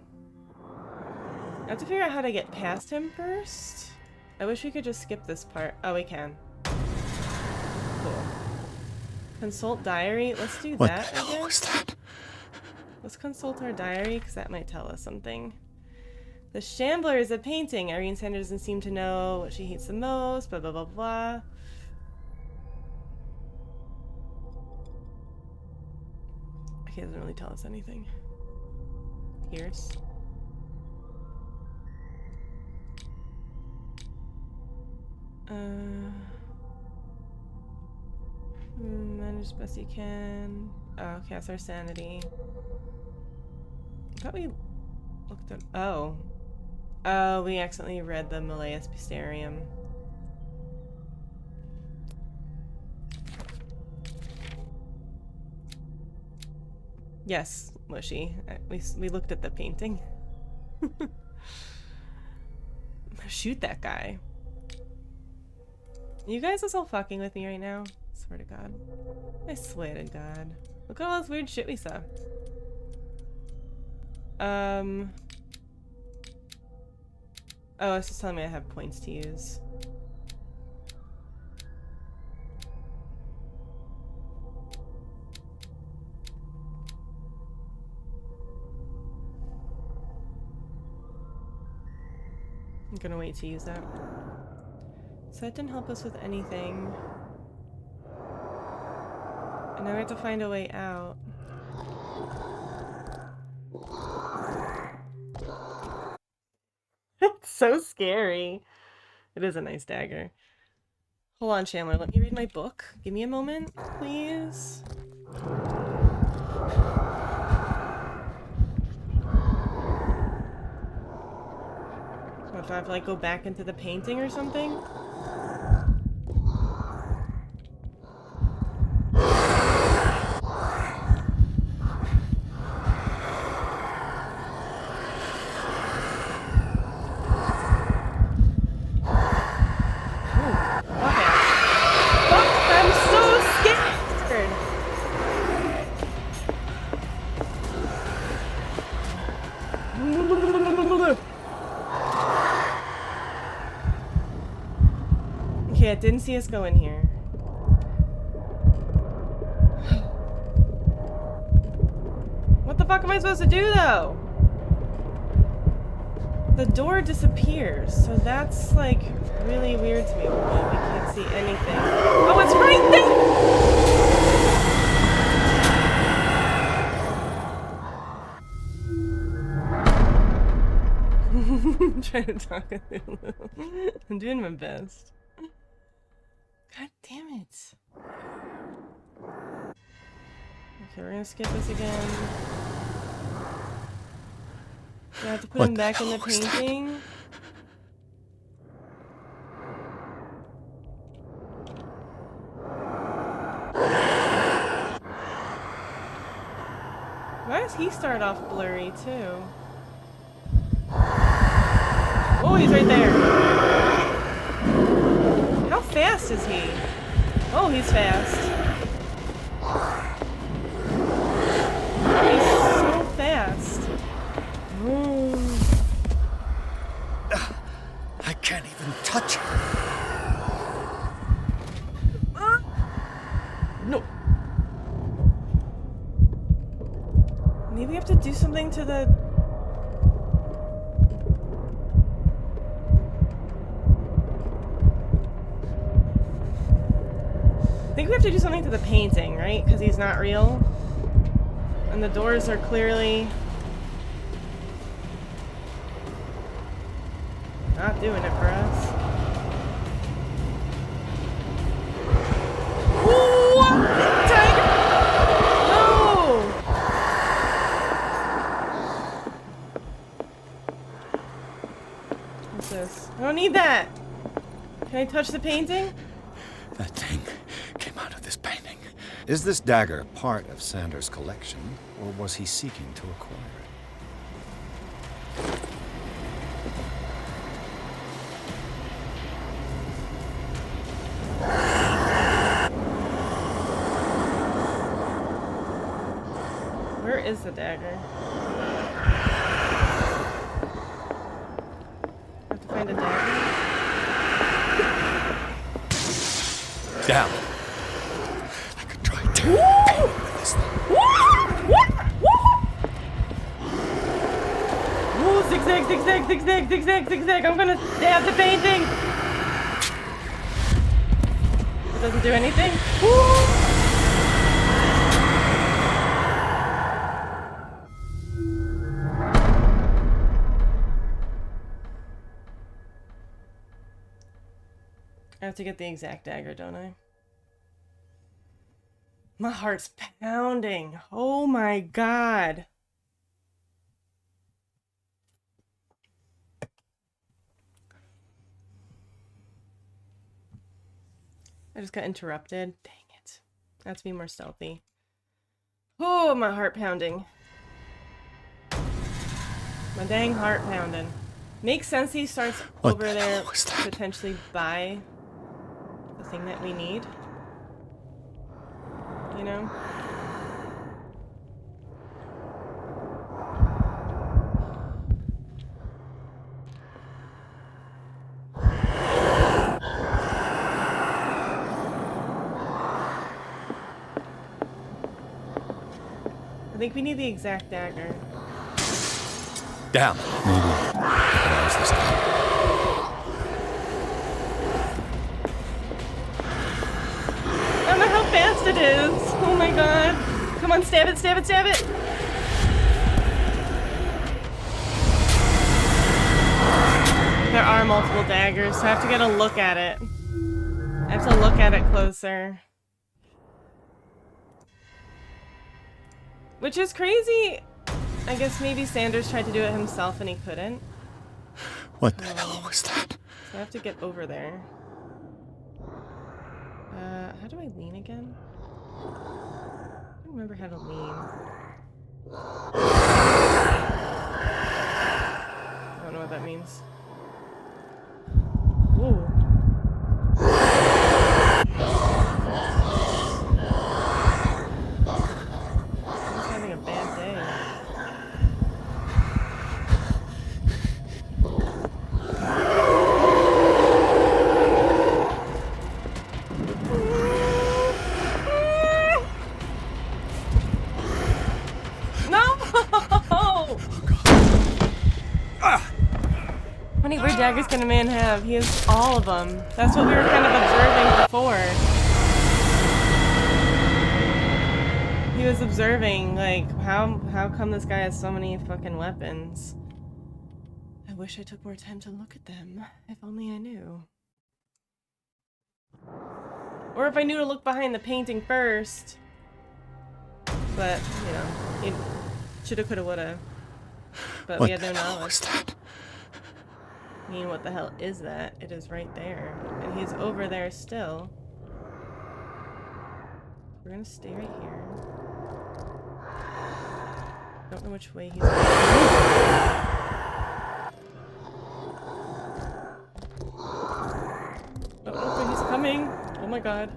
how to get past him first. I wish we could just skip this part. Oh, we can. Cool. Consult diary. Let's do What that, the hell I guess. was that? Let's consult our diary, because that might tell us something. The Shambler is a painting. Irene Sanders doesn't seem to know what she hates the most, blah, blah, blah, blah. He doesn't really tell us anything. Tears. Manage as best you can. Oh, cast our sanity. I thought we looked at. Oh. Oh, we accidentally read the 𝔖𝔦𝔯𝔢𝔫'𝔰. Yes, Mushy. We looked at the painting. Shoot that guy. You guys are all fucking with me right now? I swear to God. I swear to God. Look at all this weird shit we saw. Oh, it's just telling me I have points to use. I'm gonna wait to use that. So that didn't help us with anything. And now we have to find a way out. It's so scary. It is a nice dagger. Hold on, Chandler. Let me read my book. Give me a moment, please. What, do I have to like go back into the painting or something? Okay, I didn't see us go in here. What the fuck am I supposed to do, though? The door disappears, so that's, like, really weird to me. Oh, we can't see anything. Oh, it's right there! I'm trying to talk Cthulhu. I'm doing my best. God damn it. Okay, we're gonna skip this again. Do I have to put him back in the painting? Why does he start off blurry too? Oh, he's right there. How fast is he? Oh, he's fast. He's so fast. Ooh. I can't even touch it. No. Maybe we have to do something to the... I think we have to do something to the painting, right? Because he's not real. And the doors are clearly... not doing it for us. Ooh! Tiger! No! What's this? I don't need that! Can I touch the painting? That thing came out of this painting. Is this dagger part of Sanders' collection, or was he seeking to acquire it? Where is the dagger? I have to find a dagger? Down. I could try to paint with this thing. Ooh, zigzag, zigzag, zigzag, zigzag, zigzag. I'm gonna stab the painting. It doesn't do anything. I have to get the exact dagger, don't I? My heart's pounding. Oh my god. I just got interrupted. Dang it. I have to be more stealthy. Oh, my heart pounding. My dang heart pounding. Makes sense he starts What over the there hell was that? potentially by the thing that we need. You know? I think we need the exact dagger. Down. Maybe. There's this time. I don't know how fast it is. Oh my god. Come on, stab it, stab it, stab it. There are multiple daggers, so I have to get a look at it. I have to look at it closer. Which is crazy. I guess maybe Sanders tried to do it himself and he couldn't. What the hell was that? So I have to get over there. How do I lean again? I don't remember how to lean. I don't know what that means. Ooh. I'm having a bad day. How many weird daggers can a man have? He has all of them. That's what we were kind of observing before. He was observing, like, how come this guy has so many fucking weapons? I wish I took more time to look at them. If only I knew. Or if I knew to look behind the painting first. But, you know, he shoulda, coulda, woulda. But What we had no the hell knowledge. was that? I mean, what the hell is that? It is right there. And he's over there still. We're gonna stay right here. Don't know which way he's going. Oh, he's coming! Oh my god.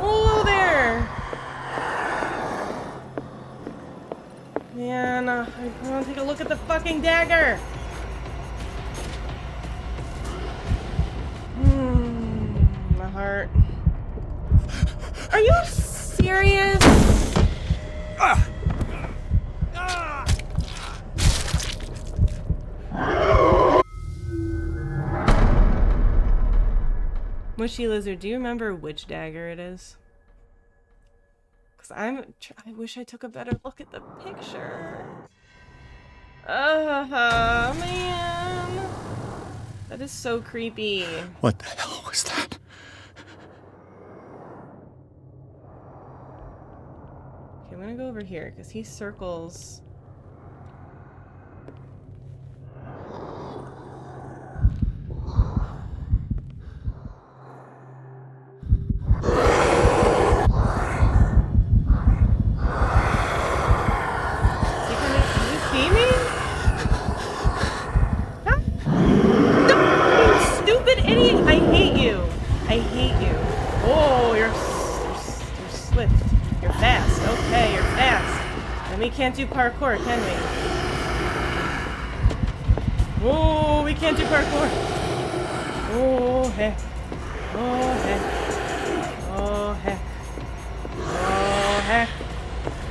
Oh, there! Man, I want to take a look at the fucking dagger! My heart. Are you serious? Mushy Lizard, do you remember which dagger it is? Because I wish I took a better look at the picture. Man. That is so creepy. What the hell was that? Okay, I'm gonna go over here because he circles. We can't do parkour, can we? Oh, we can't do parkour. Oh, heck. Oh, heck. Oh, heck. Oh, heck.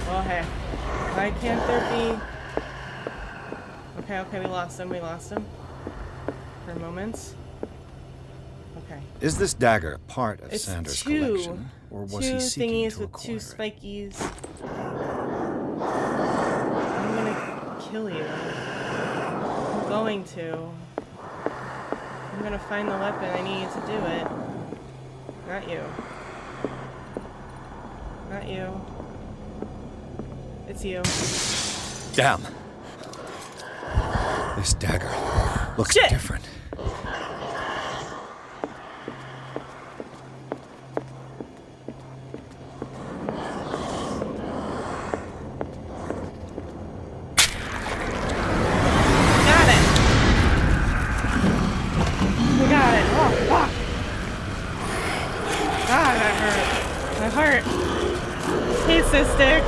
Oh, heck. Why can't there be... Okay, we lost him. for moments. Okay. Is this dagger part of It's Sanders' two collection, or was he seeking thingies to with acquire two it? spikies. I'm gonna kill you. I'm going to. I'm gonna find the weapon. I need to do it. Not you. Not you. It's you. Damn! This dagger looks Shit! different. Got it! We got it! Oh, fuck! God, that hurt. My heart. Hey, Cystic.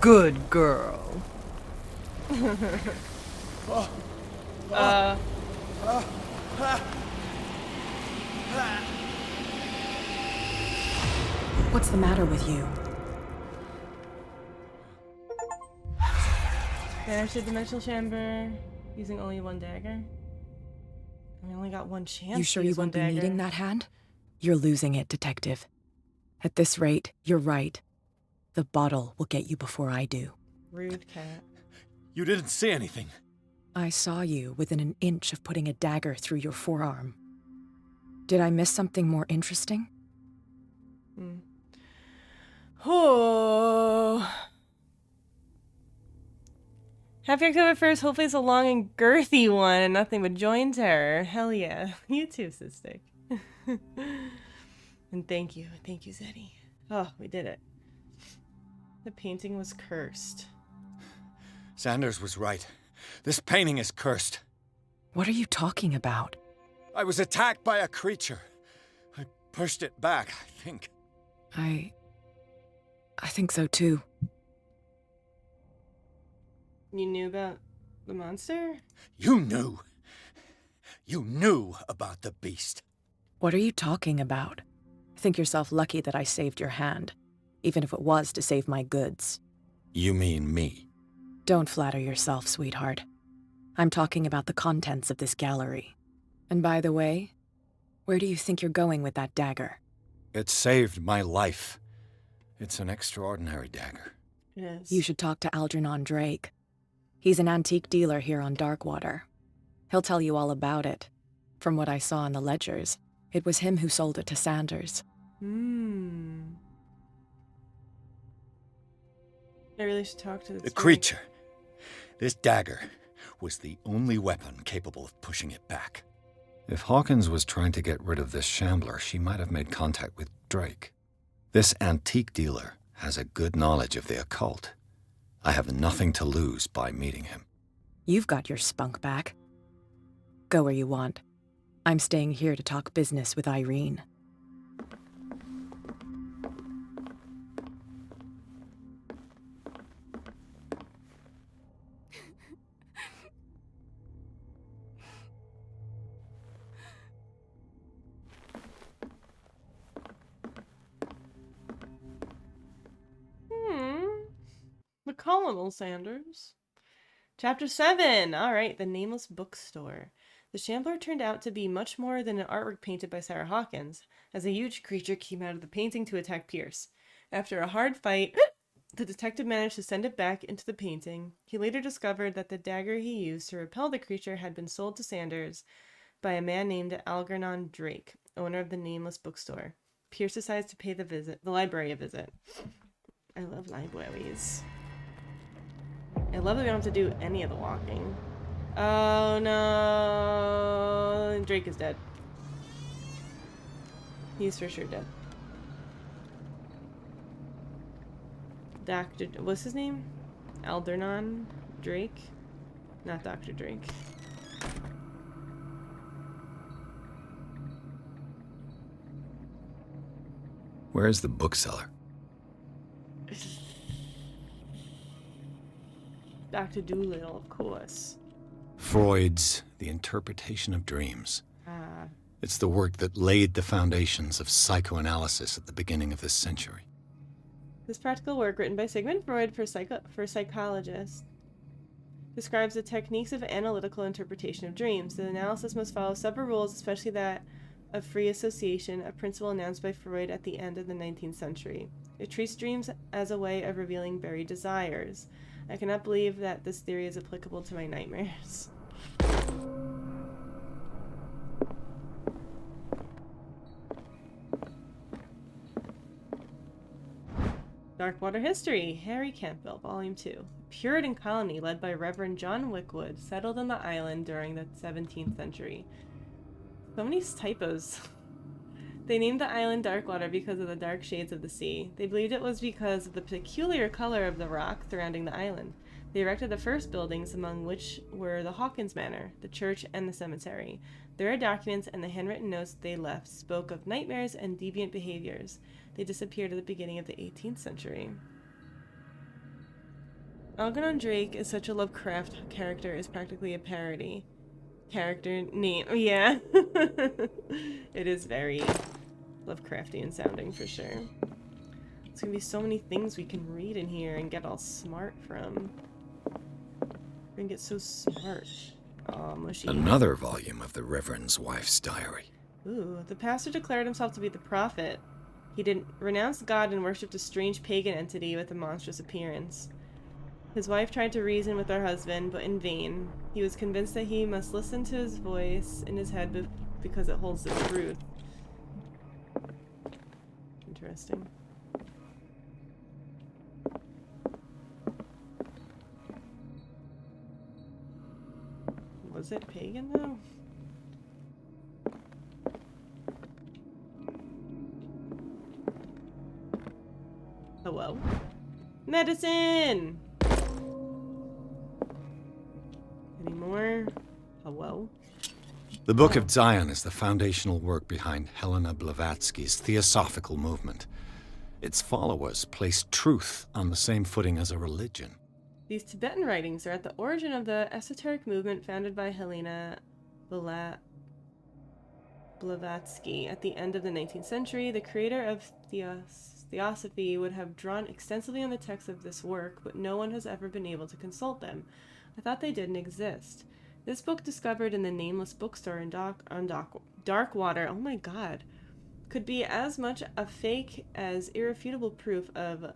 Good girl. What's the matter with you? Vanish the dimensional chamber using only one dagger. I only got one chance. You sure to you use one won't be dagger. needing that hand? You're losing it, Detective. At this rate, you're right. The bottle will get you before I do. Rude cat. You didn't see anything. I saw you within an inch of putting a dagger through your forearm. Did I miss something more interesting? Oh. Happy October 1st. Hopefully it's a long and girthy one and nothing but join terror. Hell yeah. You too, Cystic. And thank you. Thank you, Zeddy. Oh, we did it. The painting was cursed. Sanders was right. This painting is cursed. What are you talking about? I was attacked by a creature. I pushed it back, I think. I think so too. You knew about the monster? You knew. You knew about the beast. What are you talking about? Think yourself lucky that I saved your hand, even if it was to save my goods. You mean me? Don't flatter yourself, sweetheart. I'm talking about the contents of this gallery. And by the way, where do you think you're going with that dagger? It saved my life. It's an extraordinary dagger. It is. You should talk to Algernon Drake. He's an antique dealer here on Darkwater. He'll tell you all about it. From what I saw in the ledgers, it was him who sold it to Sanders. I really should talk to The creature. This dagger was the only weapon capable of pushing it back. If Hawkins was trying to get rid of this shambler, she might have made contact with Drake. This antique dealer has a good knowledge of the occult. I have nothing to lose by meeting him. You've got your spunk back. Go where you want. I'm staying here to talk business with Irene. The Colonel Sanders. Chapter 7. Alright, The Nameless Bookstore. The shambler turned out to be much more than an artwork painted by Sarah Hawkins, as a huge creature came out of the painting to attack Pierce. After a hard fight, the detective managed to send it back into the painting. He later discovered that the dagger he used to repel the creature had been sold to Sanders by a man named Algernon Drake, owner of the Nameless Bookstore. Pierce decides to pay the library a visit. I love libraries. I love that we don't have to do any of the walking. Oh no, Drake is dead. He's for sure dead. What's his name? Algernon Drake? Not Dr. Drake. Where's the bookseller? Dr. Doolittle, of course. Freud's The Interpretation of Dreams. Ah. It's the work that laid the foundations of psychoanalysis at the beginning of this century. This practical work, written by Sigmund Freud for psychologists, describes the techniques of analytical interpretation of dreams. The analysis must follow several rules, especially that of free association, a principle announced by Freud at the end of the 19th century. It treats dreams as a way of revealing buried desires. I cannot believe that this theory is applicable to my nightmares. Darkwater History, Harry Campbell, Volume 2. Puritan colony led by Reverend John Wickwood settled on the island during the 17th century. So many typos. They named the island Darkwater because of the dark shades of the sea. They believed it was because of the peculiar color of the rock surrounding the island. They erected the first buildings, among which were the Hawkins Manor, the church, and the cemetery. Their documents and the handwritten notes they left spoke of nightmares and deviant behaviors. They disappeared at the beginning of the 18th century. Algernon Drake is such a Lovecraft character is practically a parody. Character name, yeah. It is very Lovecraftian sounding for sure. There's gonna be so many things we can read in here and get all smart from. We're gonna get so smart. Oh, mushy. Another volume of the Reverend's wife's diary. Ooh, the pastor declared himself to be the prophet. He renounced God and worshipped a strange pagan entity with a monstrous appearance. His wife tried to reason with her husband, but in vain. He was convinced that he must listen to his voice in his head because it holds the truth. Interesting. Was it pagan though? Hello? Medicine! Any more? Hello? The Book of Zion is the foundational work behind Helena Blavatsky's theosophical movement. Its followers placed truth on the same footing as a religion. These Tibetan writings are at the origin of the esoteric movement founded by Helena Blavatsky. At the end of the 19th century, the creator of Theosophy would have drawn extensively on the text of this work, but no one has ever been able to consult them. I thought they didn't exist. This book, discovered in the nameless bookstore in Darkwater, oh my god, could be as much a fake as irrefutable proof of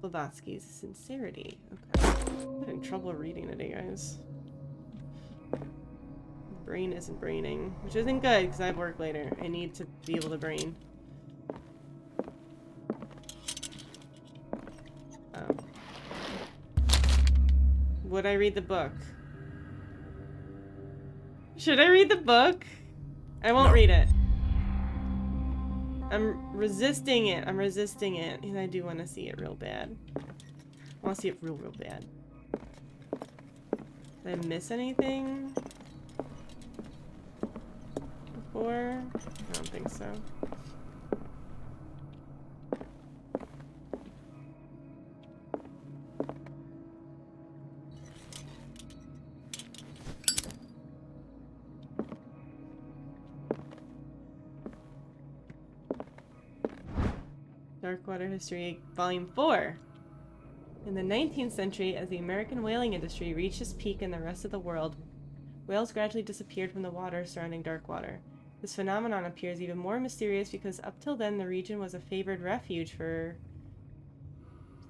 Blavatsky's sincerity. Okay. I'm having trouble reading today, guys. Brain isn't braining, which isn't good because I have work later. I need to be able to brain. Would I read the book? Should I read the book? I won't read it. I'm resisting it. I'm resisting it. And I do want to see it real bad. I want to see it real bad. Did I miss anything before? I don't think so. Darkwater History, Volume 4. In the 19th century, as the American whaling industry reached its peak in the rest of the world, whales gradually disappeared from the water surrounding Darkwater. This phenomenon appears even more mysterious because up till then the region was a favored refuge for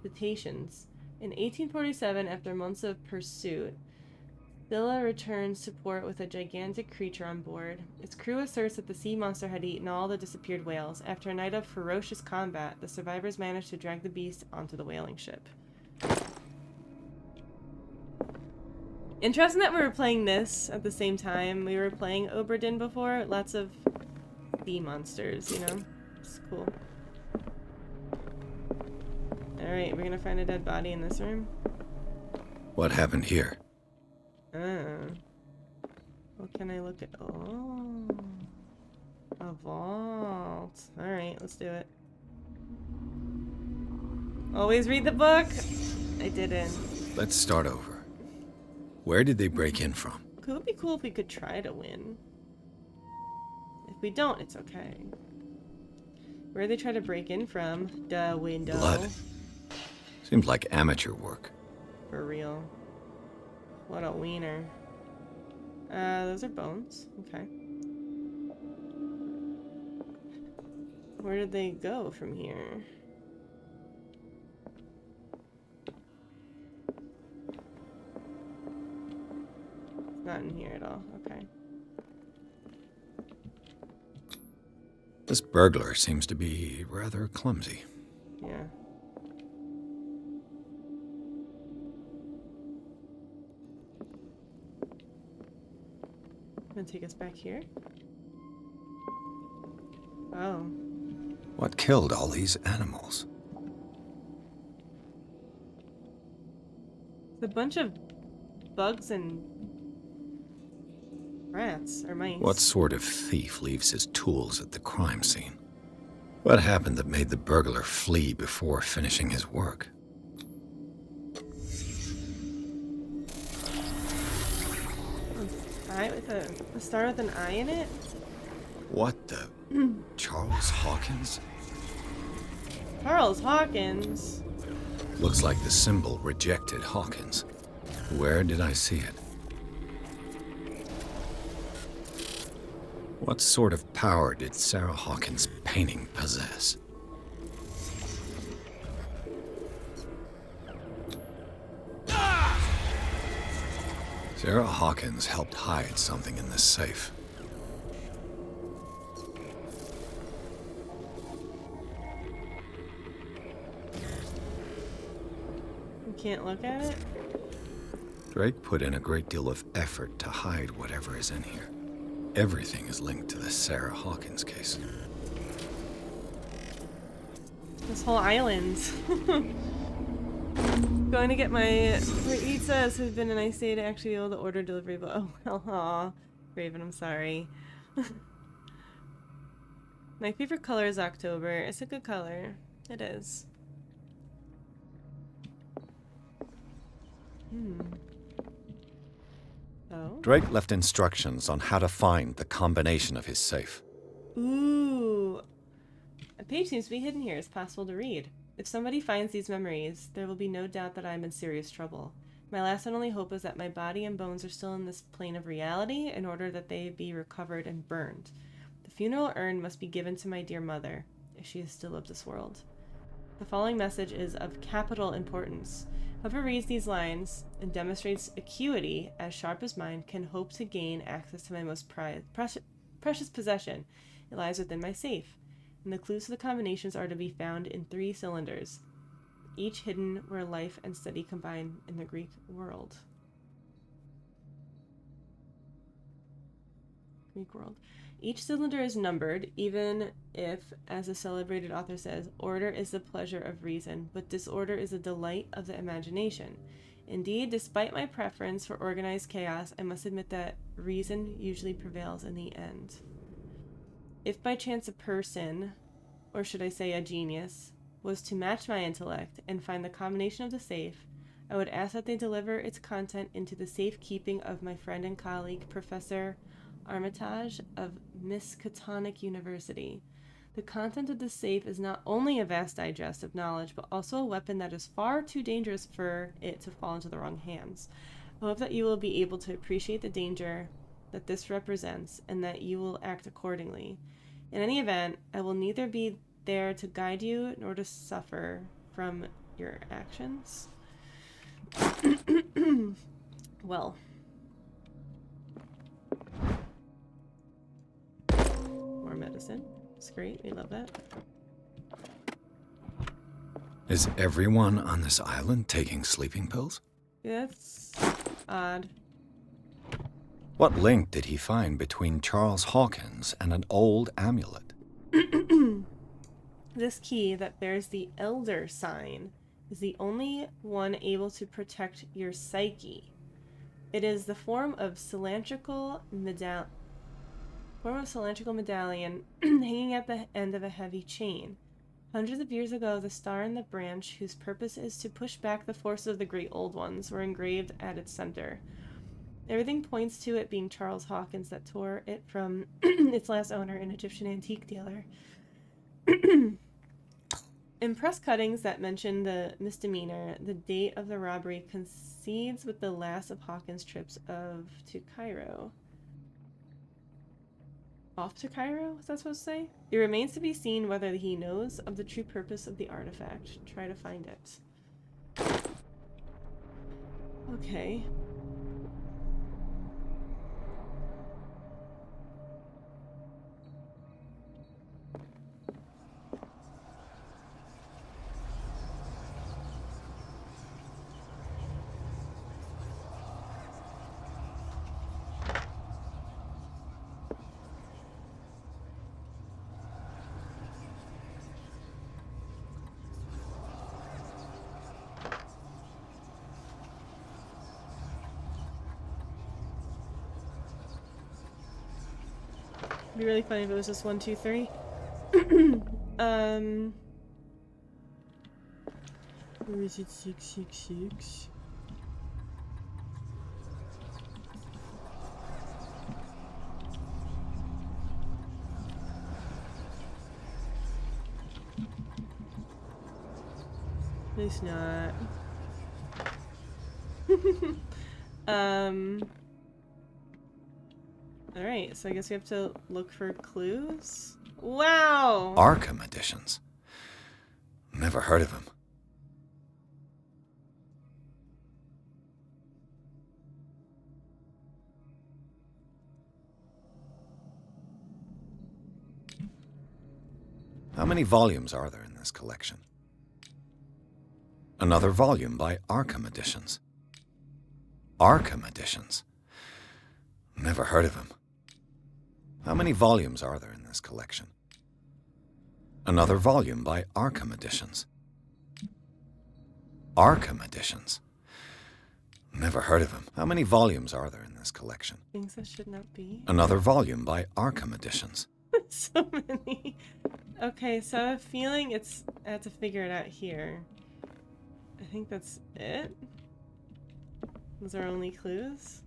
cetaceans. In 1847, after months of pursuit, Scylla returns to port with a gigantic creature on board. Its crew asserts that the sea monster had eaten all the disappeared whales. After a night of ferocious combat, the survivors managed to drag the beast onto the whaling ship. Interesting that we were playing this at the same time. We were playing Oberdin before. Lots of sea monsters, you know? It's cool. Alright, we're gonna find a dead body in this room. What happened here? What can I look at? Oh, a vault. Alright, let's do it. Always read the book. I didn't. Let's start over. Where did they break in from? It would be cool if we could try to win. If we don't, it's okay. Where do they try to break in from? The window. Blood. Seems like amateur work. For real. What a wiener. Those are bones. Okay. Where did they go from here? Not in here at all. Okay. This burglar seems to be rather clumsy. Yeah. Gonna take us back here? Oh. What killed all these animals? It's a bunch of bugs and rats or mice. What sort of thief leaves his tools at the crime scene? What happened that made the burglar flee before finishing his work? Eye with a star with an eye in it? What the? Charles Hawkins? Charles Hawkins? Looks like the symbol rejected Hawkins. Where did I see it? What sort of power did Sarah Hawkins' painting possess? Sarah Hawkins helped hide something in this safe. You can't look at it? Drake put in a great deal of effort to hide whatever is in here. Everything is linked to the Sarah Hawkins case. This whole island. Going to get my pizza. This has been a nice day to actually be able to order delivery, but oh well, aw. Raven, I'm sorry. My favorite color is October. It's a good color. It is. Oh? Drake left instructions on how to find the combination of his safe. Ooh. A page seems to be hidden here. It's possible to read. If somebody finds these memories, there will be no doubt that I am in serious trouble. My last and only hope is that my body and bones are still in this plane of reality in order that they be recovered and burned. The funeral urn must be given to my dear mother, if she is still of this world. The following message is of capital importance. Whoever reads these lines and demonstrates acuity as sharp as mine can hope to gain access to my most precious possession. It lies within my safe, and the clues to the combinations are to be found in 3 cylinders, each hidden where life and study combine in the Greek world. Each cylinder is numbered, even if, as a celebrated author says, order is the pleasure of reason, but disorder is the delight of the imagination. Indeed, despite my preference for organized chaos, I must admit that reason usually prevails in the end. If by chance a person, or should I say a genius, was to match my intellect and find the combination of the safe, I would ask that they deliver its content into the safekeeping of my friend and colleague, Professor 𝔖𝔦𝔯𝔫 of Miskatonic University. The content of the safe is not only a vast digest of knowledge, but also a weapon that is far too dangerous for it to fall into the wrong hands. I hope that you will be able to appreciate the danger that this represents, and that you will act accordingly. In any event, I will neither be there to guide you, nor to suffer from your actions. Well. More medicine. It's great. We love that. Is everyone on this island taking sleeping pills? Yeah, that's odd. What link did he find between Charles Hawkins and an old amulet? This key that bears the Elder sign is the only one able to protect your psyche. It is the form of cylindrical medallion hanging at the end of a heavy chain. Hundreds of years ago, the star and the branch, whose purpose is to push back the forces of the great old ones, were engraved at its center. Everything points to it being Charles Hawkins that tore it from its last owner, an Egyptian antique dealer. In press cuttings that mention the misdemeanor, the date of the robbery coincides with the last of Hawkins' trips to Cairo. Off to Cairo? Is that supposed to say? It remains to be seen whether he knows of the true purpose of the artifact. Try to find it. Okay. It'd be really funny if it was just 1, 2, 3. Or is it 6, 6, 6? It's not. Alright, so I guess we have to look for clues? Wow! Arkham editions. Never heard of him. How many volumes are there in this collection? Another volume by Arkham Editions. Arkham Editions. Never heard of him. How many volumes are there in this collection? Another volume by Arkham Editions. Arkham Editions. Never heard of him. How many volumes are there in this collection? Things that should not be. Another volume by Arkham Editions. So many. Okay, so I have a feeling I have to figure it out here. I think that's it. Those are only clues.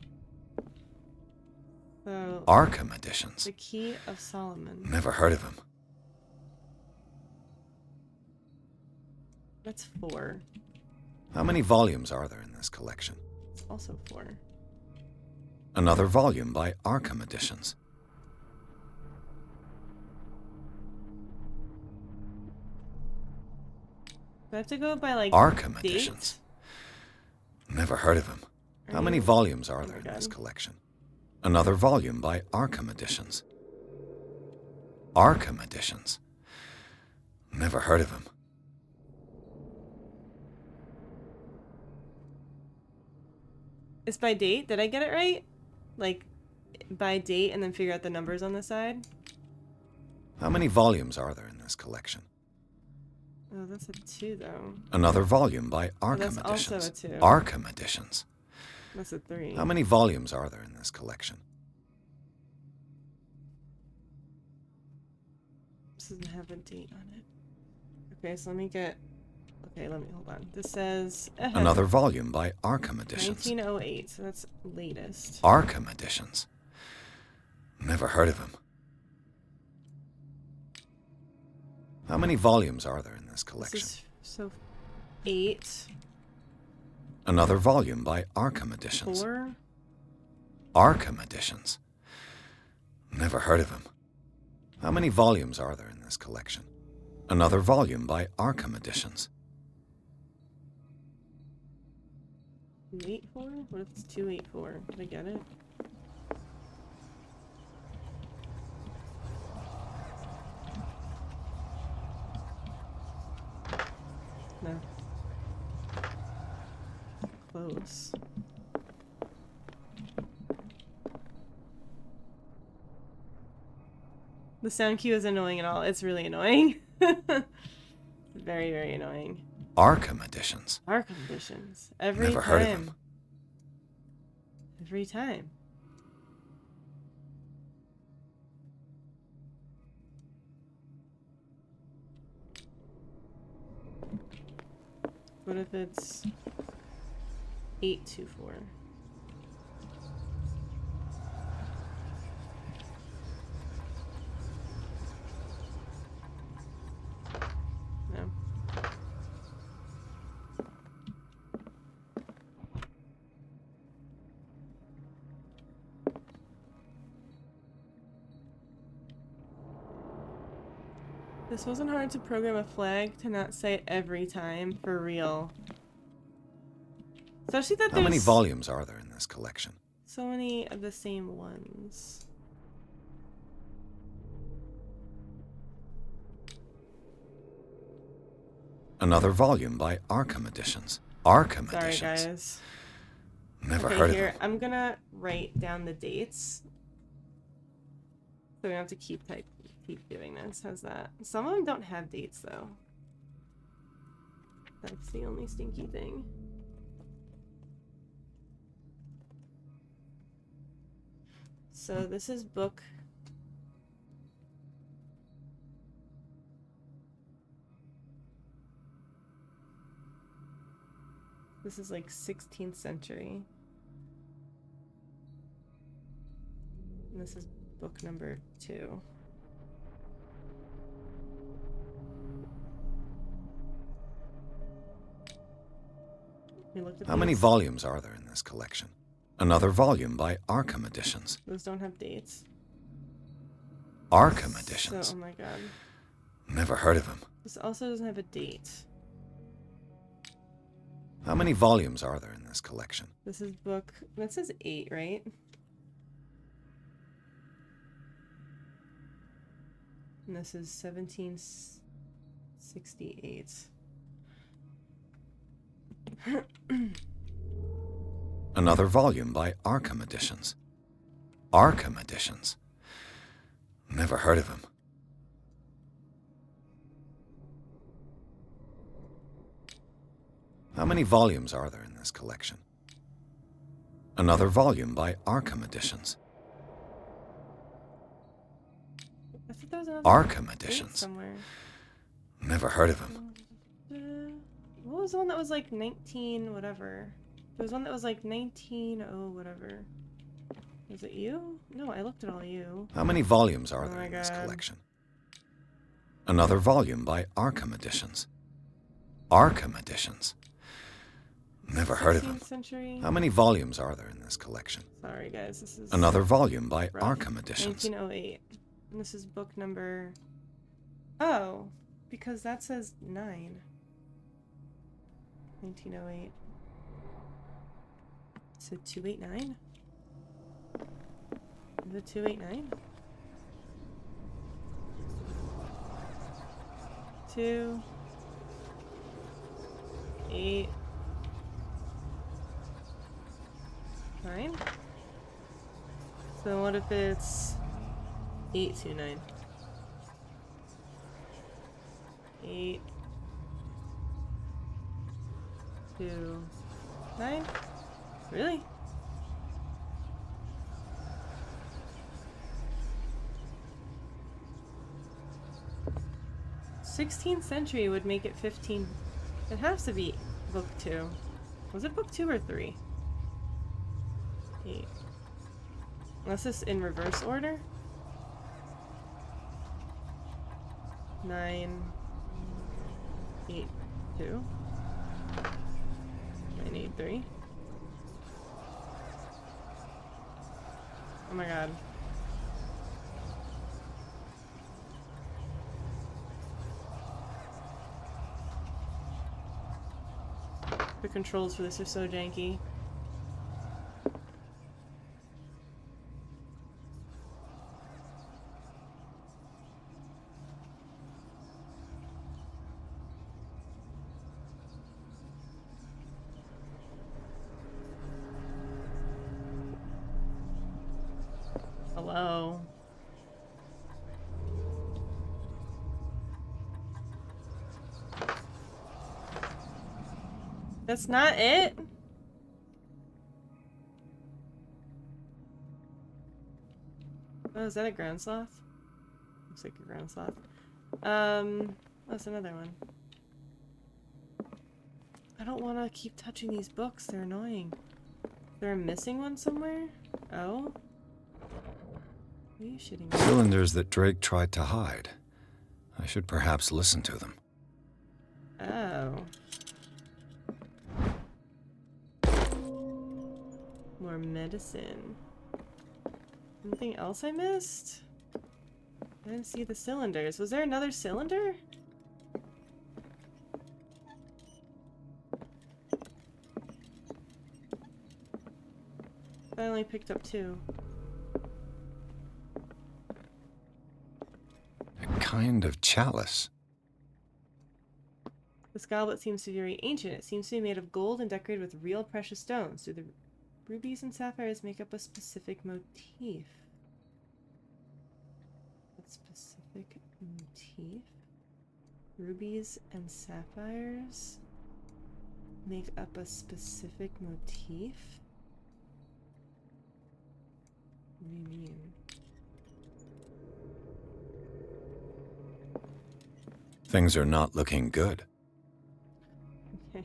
So Arkham Editions. the Key of Solomon. Never heard of him. That's 4. How many volumes are there in this collection? It's also 4. Another volume by Arkham Editions. Do I have to go by like Arkham date? Editions. Never heard of him. How many Right. volumes are Oh there my in this God. collection? Another volume by Arkham Editions. Arkham Editions. Never heard of him. It's by date? Did I get it right? Like by date and then figure out the numbers on the side? How many volumes are there in this collection? Oh, that's a 2 though. Another volume by Arkham that's also Editions. a 2. Arkham Editions. That's a 3. How many volumes are there in this collection? This doesn't have a date on it. Okay, so let me get... Okay, hold on. This says... Another volume by Arkham Editions. 1908, so that's latest. Arkham Editions. Never heard of him. How many volumes are there in this collection? This is so 8, Another volume by Arkham Editions. 4. Arkham Editions. Never heard of him. How many volumes are there in this collection? Another volume by Arkham Editions. 284? What if it's 284? Did I get it? No. Close. The sound cue is annoying at all. It's really annoying. Very, very annoying. Arkham Editions. Arkham Editions. Every Never time. heard of him. Every time. What if it's 824? This wasn't hard to program a flag to not say it every time, for real. Especially that How there's many volumes are there in this collection? so many of the same ones. Another volume by Arkham Editions. Arkham Sorry, Editions. guys. Never Okay, heard of here, them. I'm gonna write down the dates. So we don't have to keep doing this. How's that? Some of them don't have dates, though. That's the only stinky thing. So this is book... This is like 16th century. And this is book number 2. We looked at How many these. volumes are there in this collection? Another volume by Arkham Editions. Those don't have dates. Arkham Editions. So, oh my god. Never heard of them. This also doesn't have a date. How many volumes are there in this collection? This is book... That says 8, right? And this is 1768. Another volume by Arkham Editions. Arkham Editions. Never heard of them. How many volumes are there in this collection? Another volume by Arkham Editions. I thought there was another Arkham date Editions. somewhere. Never heard of them. What was the one that was like 19 whatever? There was one that was like 19 oh whatever. Was it you? No, I looked at all you. How many volumes are Oh there my in this God. collection? Another volume by Arkham Editions. Arkham Editions. Never heard of them. 16th century. How many volumes are there in this collection? Sorry guys, this is Another volume by rough. Arkham Editions. 1908. And this is book number... Oh, because that says 9. 1908. So 289? Is it 289? 2 8 9? So what if it's 829? 8 2 9? Really? '16th century would make it 15. It has to be book 2. Was it book 2 or 3? 8. Unless it's in reverse order. 9 8 2 9 8 3. Oh my god. The controls for this are so janky. Hello. That's not it? Oh, is that a ground sloth? Looks like a ground sloth. That's another one. I don't want to keep touching these books. They're annoying. Is there a missing one somewhere? Oh? Are you shitting me? Cylinders that Drake tried to hide. I should perhaps listen to them. Oh. More medicine. Anything else I missed? I didn't see the cylinders. Was there another cylinder? I only picked up 2. A kind of chalice. This goblet seems to be very ancient. It seems to be made of gold and decorated with real precious stones. Do the rubies and sapphires make up a specific motif? A specific motif? Rubies and sapphires make up a specific motif? What do you mean? Things are not looking good. Okay.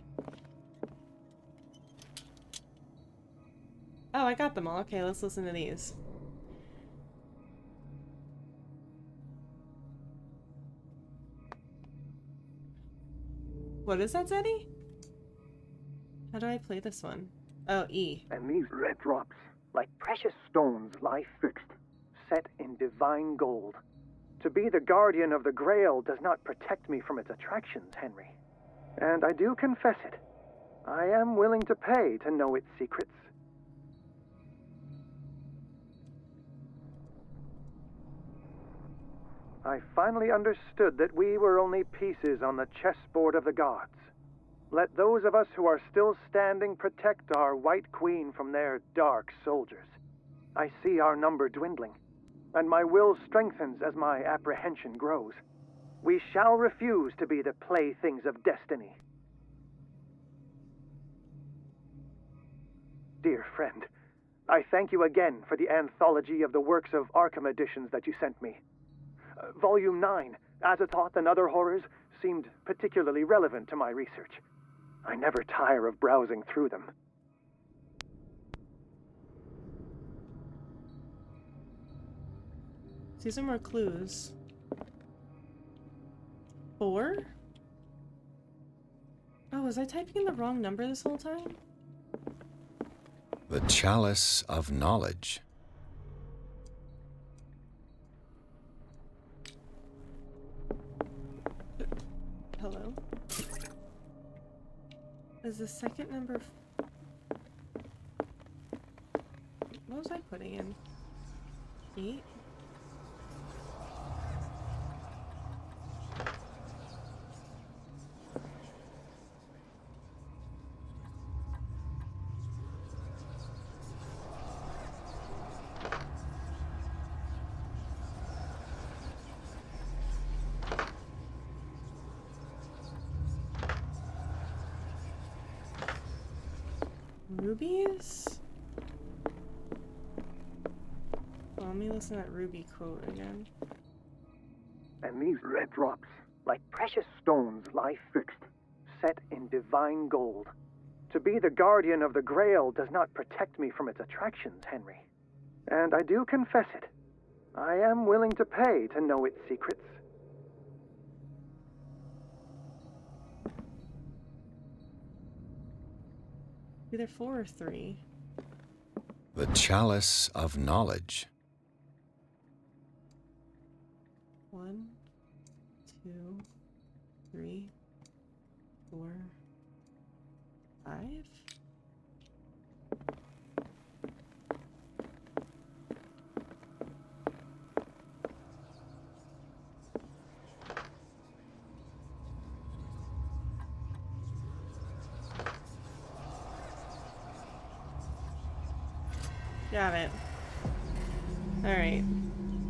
Oh, I got them all. Okay, let's listen to these. What is that, Zeddy? How do I play this one? Oh, E. And these red drops, like precious stones, lie fixed, set in divine gold. To be the guardian of the Grail does not protect me from its attractions, Henry. And I do confess it. I am willing to pay to know its secrets. I finally understood that we were only pieces on the chessboard of the gods. Let those of us who are still standing protect our White Queen from their dark soldiers. I see our number dwindling, and my will strengthens as my apprehension grows. We shall refuse to be the playthings of destiny. Dear friend, I thank you again for the anthology of the works of Arkham editions that you sent me. Volume 9, Azathoth and Other Horrors, seemed particularly relevant to my research. I never tire of browsing through them. These are more clues. 4? Oh, was I typing in the wrong number this whole time? The chalice of knowledge. Hello? Is the second number... What was I putting in? 8? Rubies? Well, let me listen to that Ruby quote again. And these red drops, like precious stones, lie fixed, set in divine gold. To be the guardian of the Grail does not protect me from its attractions, Henry. And I do confess it. I am willing to pay to know its secrets. Either 4 or 3. The chalice of knowledge. 1, 2, 3, 4, 5. Got it. Alright.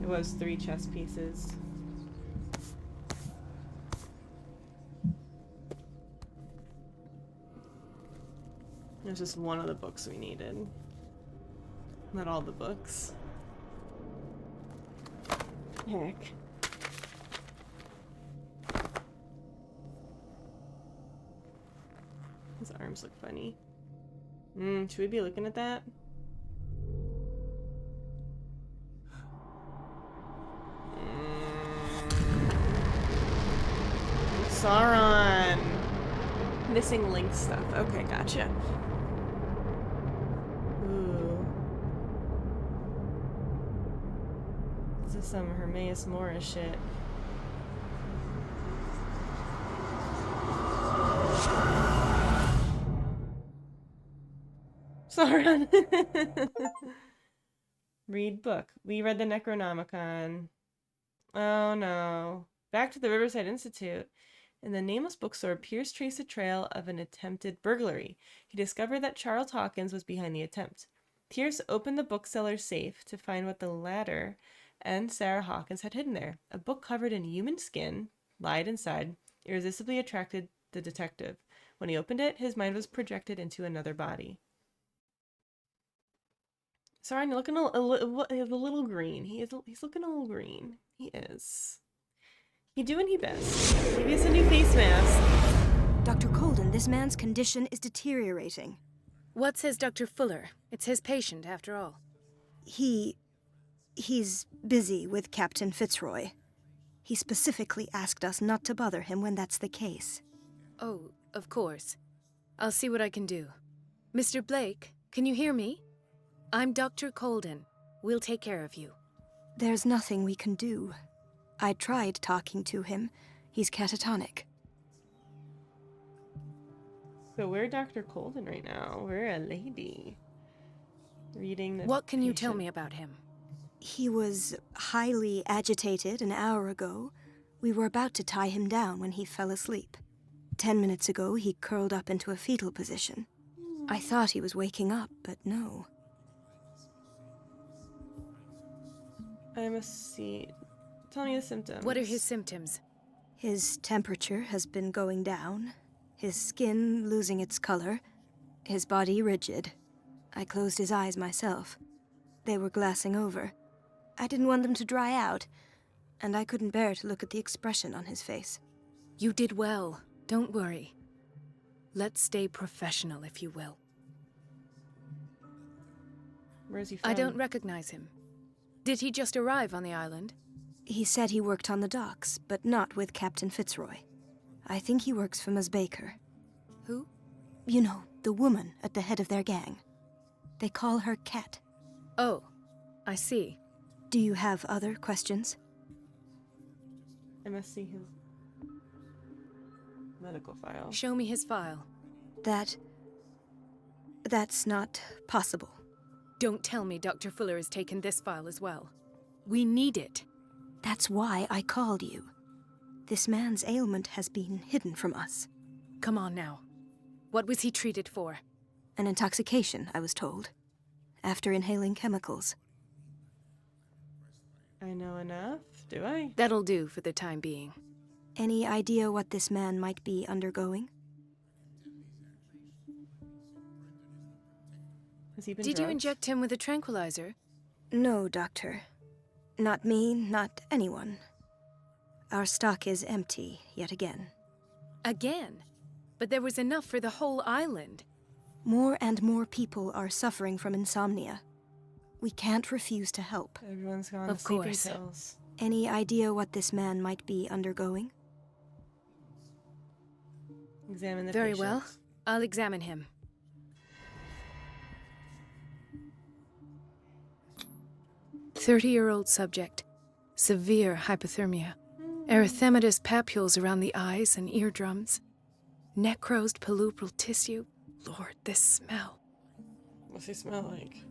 It was 3 chess pieces. There's just one of the books we needed. Not all the books. Heck. His arms look funny. Should we be looking at that? Sauron. Missing link stuff. Okay, gotcha. Ooh. Is this Some 𝔖𝔦𝔯𝔢𝔫'𝔰 shit. Sauron. Read book. We read the Necronomicon. Oh no. Back to the Riverside Institute. In the nameless bookstore, Pierce traced a trail of an attempted burglary. He discovered that Charles Hawkins was behind the attempt. Pierce opened the bookseller's safe to find what the latter and Sarah Hawkins had hidden there. A book covered in human skin lied inside, irresistibly attracted the detective. When he opened it, his mind was projected into another body. Sorry, I'm looking a little green. He's looking a little green. He is. He doing he best. Maybe it's a new face mask. Dr. Colden, this man's condition is deteriorating. What says Dr. Fuller? It's his patient, after all. He's busy with Captain Fitzroy. He specifically asked us not to bother him when that's the case. Oh, of course. I'll see what I can do. Mr. Blake, can you hear me? I'm Dr. Colden. We'll take care of you. There's nothing we can do. I tried talking to him. He's catatonic. So we're Dr. Colden right now. We're a lady. Reading the What can you patient. tell me about him? He was highly agitated an hour ago. We were about to tie him down when he fell asleep. 10 minutes ago, he curled up into a fetal position. I thought he was waking up, but no. I must see. Tell me the symptoms. What are his symptoms? His temperature has been going down, his skin losing its color, his body rigid. I closed his eyes myself. They were glassing over. I didn't want them to dry out, and I couldn't bear to look at the expression on his face. You did well. Don't worry. Let's stay professional, if you will. Where's he from? I don't recognize him. Did he just arrive on the island? He said he worked on the docks, but not with Captain Fitzroy. I think he works for Ms. Baker. Who? You know, the woman at the head of their gang. They call her Cat. Oh, I see. Do you have other questions? I must see his medical file. Show me his file. That's not possible. Don't tell me Dr. Fuller has taken this file as well. We need it. That's why I called you. This man's ailment has been hidden from us. Come on now. What was he treated for? An intoxication, I was told. After inhaling chemicals. I know enough, do I? That'll do for the time being. Any idea what this man might be undergoing? Has he been Did you drugged? inject him with a tranquilizer? No, Doctor. Not me, not anyone. Our stock is empty, yet again. Again? But there was enough for the whole island. More and more people are suffering from insomnia. We can't refuse to help. Everyone's gone Of to sleeping course. pills. Any idea what this man might be undergoing? Examine the Very patient. well. I'll examine him. "30-year-old subject. Severe hypothermia. Erythematous papules around the eyes and eardrums. Necrosed palpebral tissue. Lord, this smell. What's he smell like?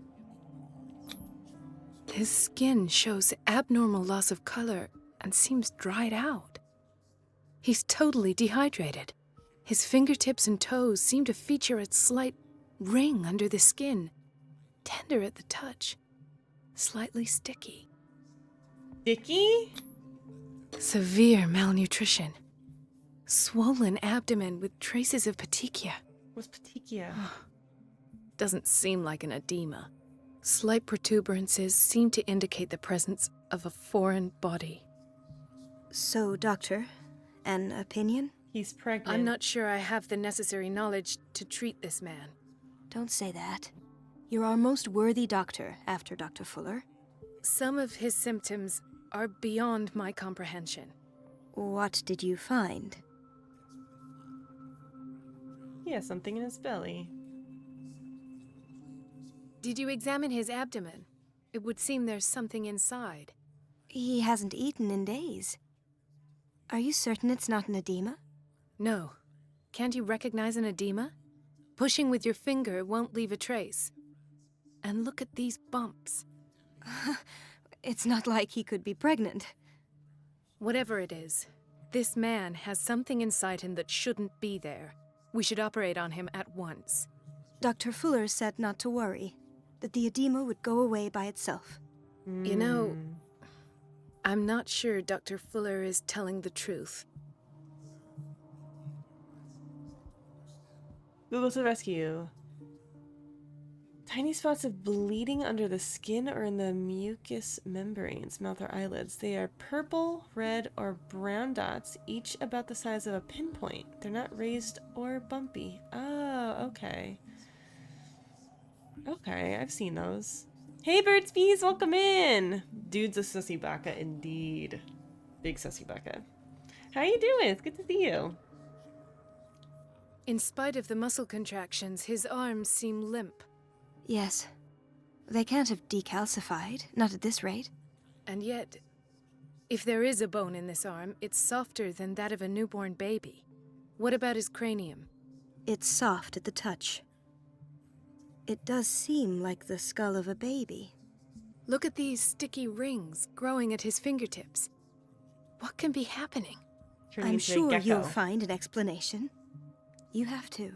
His skin shows abnormal loss of color and seems dried out. He's totally dehydrated. His fingertips and toes seem to feature a slight ring under the skin. Tender at the touch. Slightly sticky. Dicky? Severe malnutrition. Swollen abdomen with traces of petechia. What's petechia? Doesn't seem like an edema. Slight protuberances seem to indicate the presence of a foreign body. So, Doctor, an opinion? He's pregnant. I'm not sure I have the necessary knowledge to treat this man. Don't say that. You're our most worthy doctor after Dr. Fuller. Some of his symptoms are beyond my comprehension. What did you find? He has something in his belly. Did you examine his abdomen? It would seem there's something inside. He hasn't eaten in days. Are you certain it's not an edema? No. Can't you recognize an edema? Pushing with your finger won't leave a trace. And look at these bumps. It's not like he could be pregnant. Whatever it is, this man has something inside him that shouldn't be there. We should operate on him at once. Dr. Fuller said not to worry, that the edema would go away by itself. You know, I'm not sure Dr. Fuller is telling the truth. Google to the rescue. Tiny spots of bleeding under the skin or in the mucous membranes, mouth or eyelids. They are purple, red, or brown dots, each about the size of a pinpoint. They're not raised or bumpy. Oh, okay. Okay, I've seen those. Hey, birds, bees, welcome in! Dude's a sussy baka, indeed. Big sussy baka. How you doing? It's good to see you. In spite of the muscle contractions, his arms seem limp. Yes. They can't have decalcified, not at this rate. And yet, if there is a bone in this arm, it's softer than that of a newborn baby. What about his cranium? It's soft at the touch. It does seem like the skull of a baby. Look at these sticky rings growing at his fingertips. What can be happening? Turning I'm into a sure gecko. you'll find an explanation. You have to.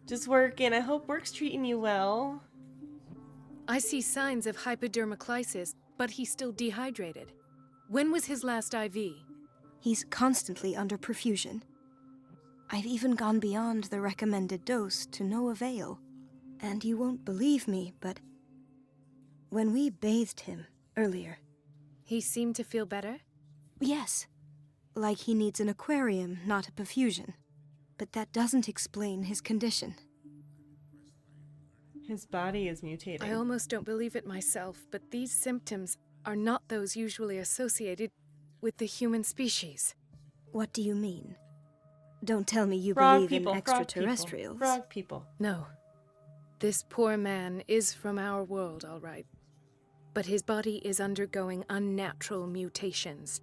Just working. I hope work's treating you well. I see signs of hypodermoclysis, but he's still dehydrated. When was his last IV? He's constantly under perfusion. I've even gone beyond the recommended dose to no avail. And you won't believe me, but when we bathed him earlier... He seemed to feel better? Yes. Like he needs an aquarium, not a perfusion. But that doesn't explain his condition. His body is mutating. I almost don't believe it myself, but these symptoms are not those usually associated with the human species. What do you mean? Don't tell me you Frog believe people, in extraterrestrials. Frog people. No. This poor man is from our world, all right. But his body is undergoing unnatural mutations.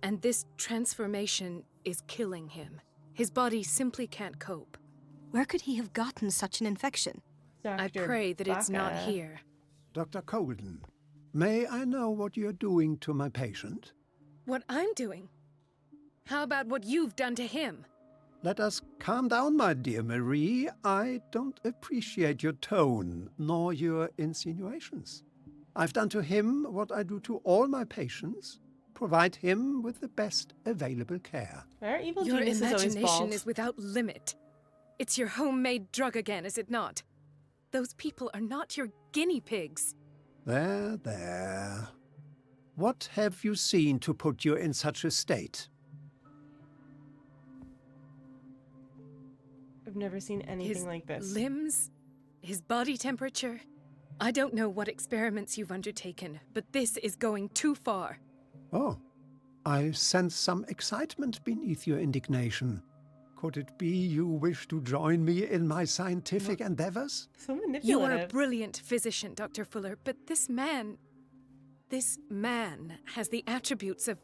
And this transformation is killing him. His body simply can't cope. Where could he have gotten such an infection? I Dr. pray that it's not Baka. here. Dr. Colden, may I know what you're doing to my patient? What I'm doing? How about what you've done to him? Let us calm down, my dear Marie. I don't appreciate your tone, nor your insinuations. I've done to him what I do to all my patients. Provide him with the best available care. Our evil Your genius is always imagination bald. is without limit. It's your homemade drug again, is it not? Those people are not your guinea pigs. There, there. What have you seen to put you in such a state? I've never seen anything His like this. limbs, his body temperature. I don't know what experiments you've undertaken, but this is going too far. Oh, I sense some excitement beneath your indignation. Could it be you wish to join me in my scientific endeavors? So manipulative. You are a brilliant physician, Dr. Fuller, but this man has the attributes of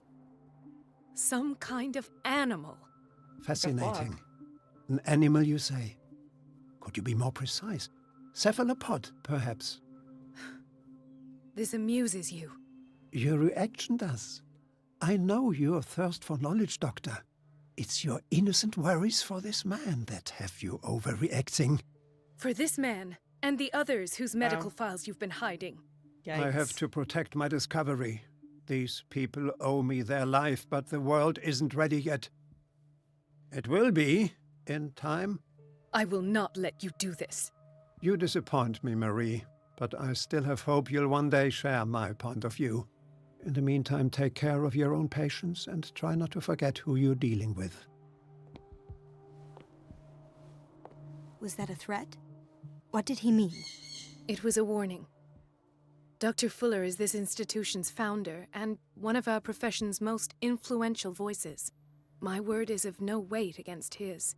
some kind of animal. Fascinating. An animal, you say? Could you be more precise? Cephalopod, perhaps? This amuses you. Your reaction does. I know your thirst for knowledge, Doctor. It's your innocent worries for this man that have you overreacting. For this man, and the others whose medical files you've been hiding. Yikes. I have to protect my discovery. These people owe me their life, but the world isn't ready yet. It will be, in time. I will not let you do this. You disappoint me, Marie, but I still have hope you'll one day share my point of view. In the meantime, take care of your own patients and try not to forget who you're dealing with. Was that a threat? What did he mean? It was a warning. Dr. Fuller is this institution's founder and one of our profession's most influential voices. My word is of no weight against his.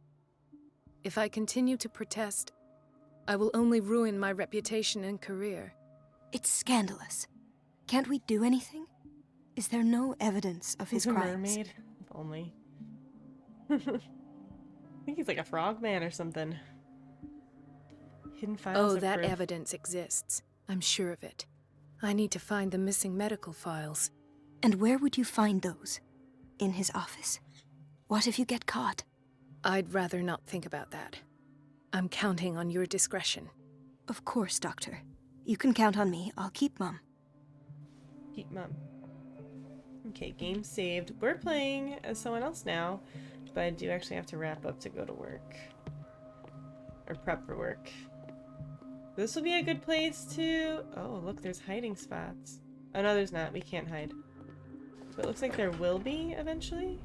If I continue to protest, I will only ruin my reputation and career. It's scandalous. Can't we do anything? Is there no evidence of his He's a crimes? mermaid. If only. I think he's like a frogman or something. Hidden files Oh, of that proof. evidence exists. I'm sure of it. I need to find the missing medical files. And where would you find those? In his office? What if you get caught? I'd rather not think about that. I'm counting on your discretion. Of course, Doctor. You can count on me. I'll keep Mum. Keep mum. Okay, game saved. We're playing as someone else now, but I do actually have to wrap up to go to work. Or prep for work. This will be a good place to... Oh, look, there's hiding spots. Oh, no, there's not. We can't hide. But it looks like there will be eventually.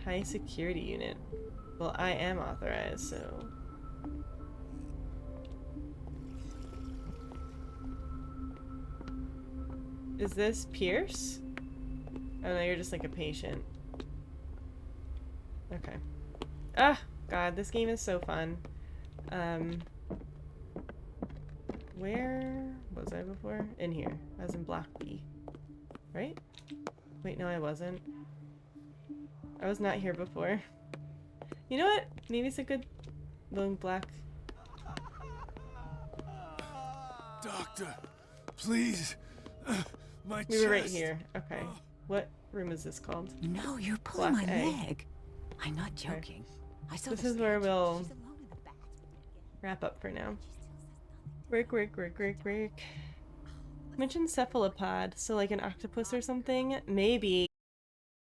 High security unit. Well, I am authorized, so... Is this Pierce? Oh no, you're just like a patient. Okay. Ah, God, this game is so fun. Where was I before? In here. I was in Block B. Right? Wait, no, I wasn't. I was not here before. You know what? Maybe it's a good little black. Doctor, please. My We were right chest. here. Okay. What room is this called? No, you're pulling Block my A. leg. I'm not joking. I saw This the is where sketch. we'll She's alone in the back. wrap up for now. Break. Mentioned cephalopod, so like an octopus or something. Maybe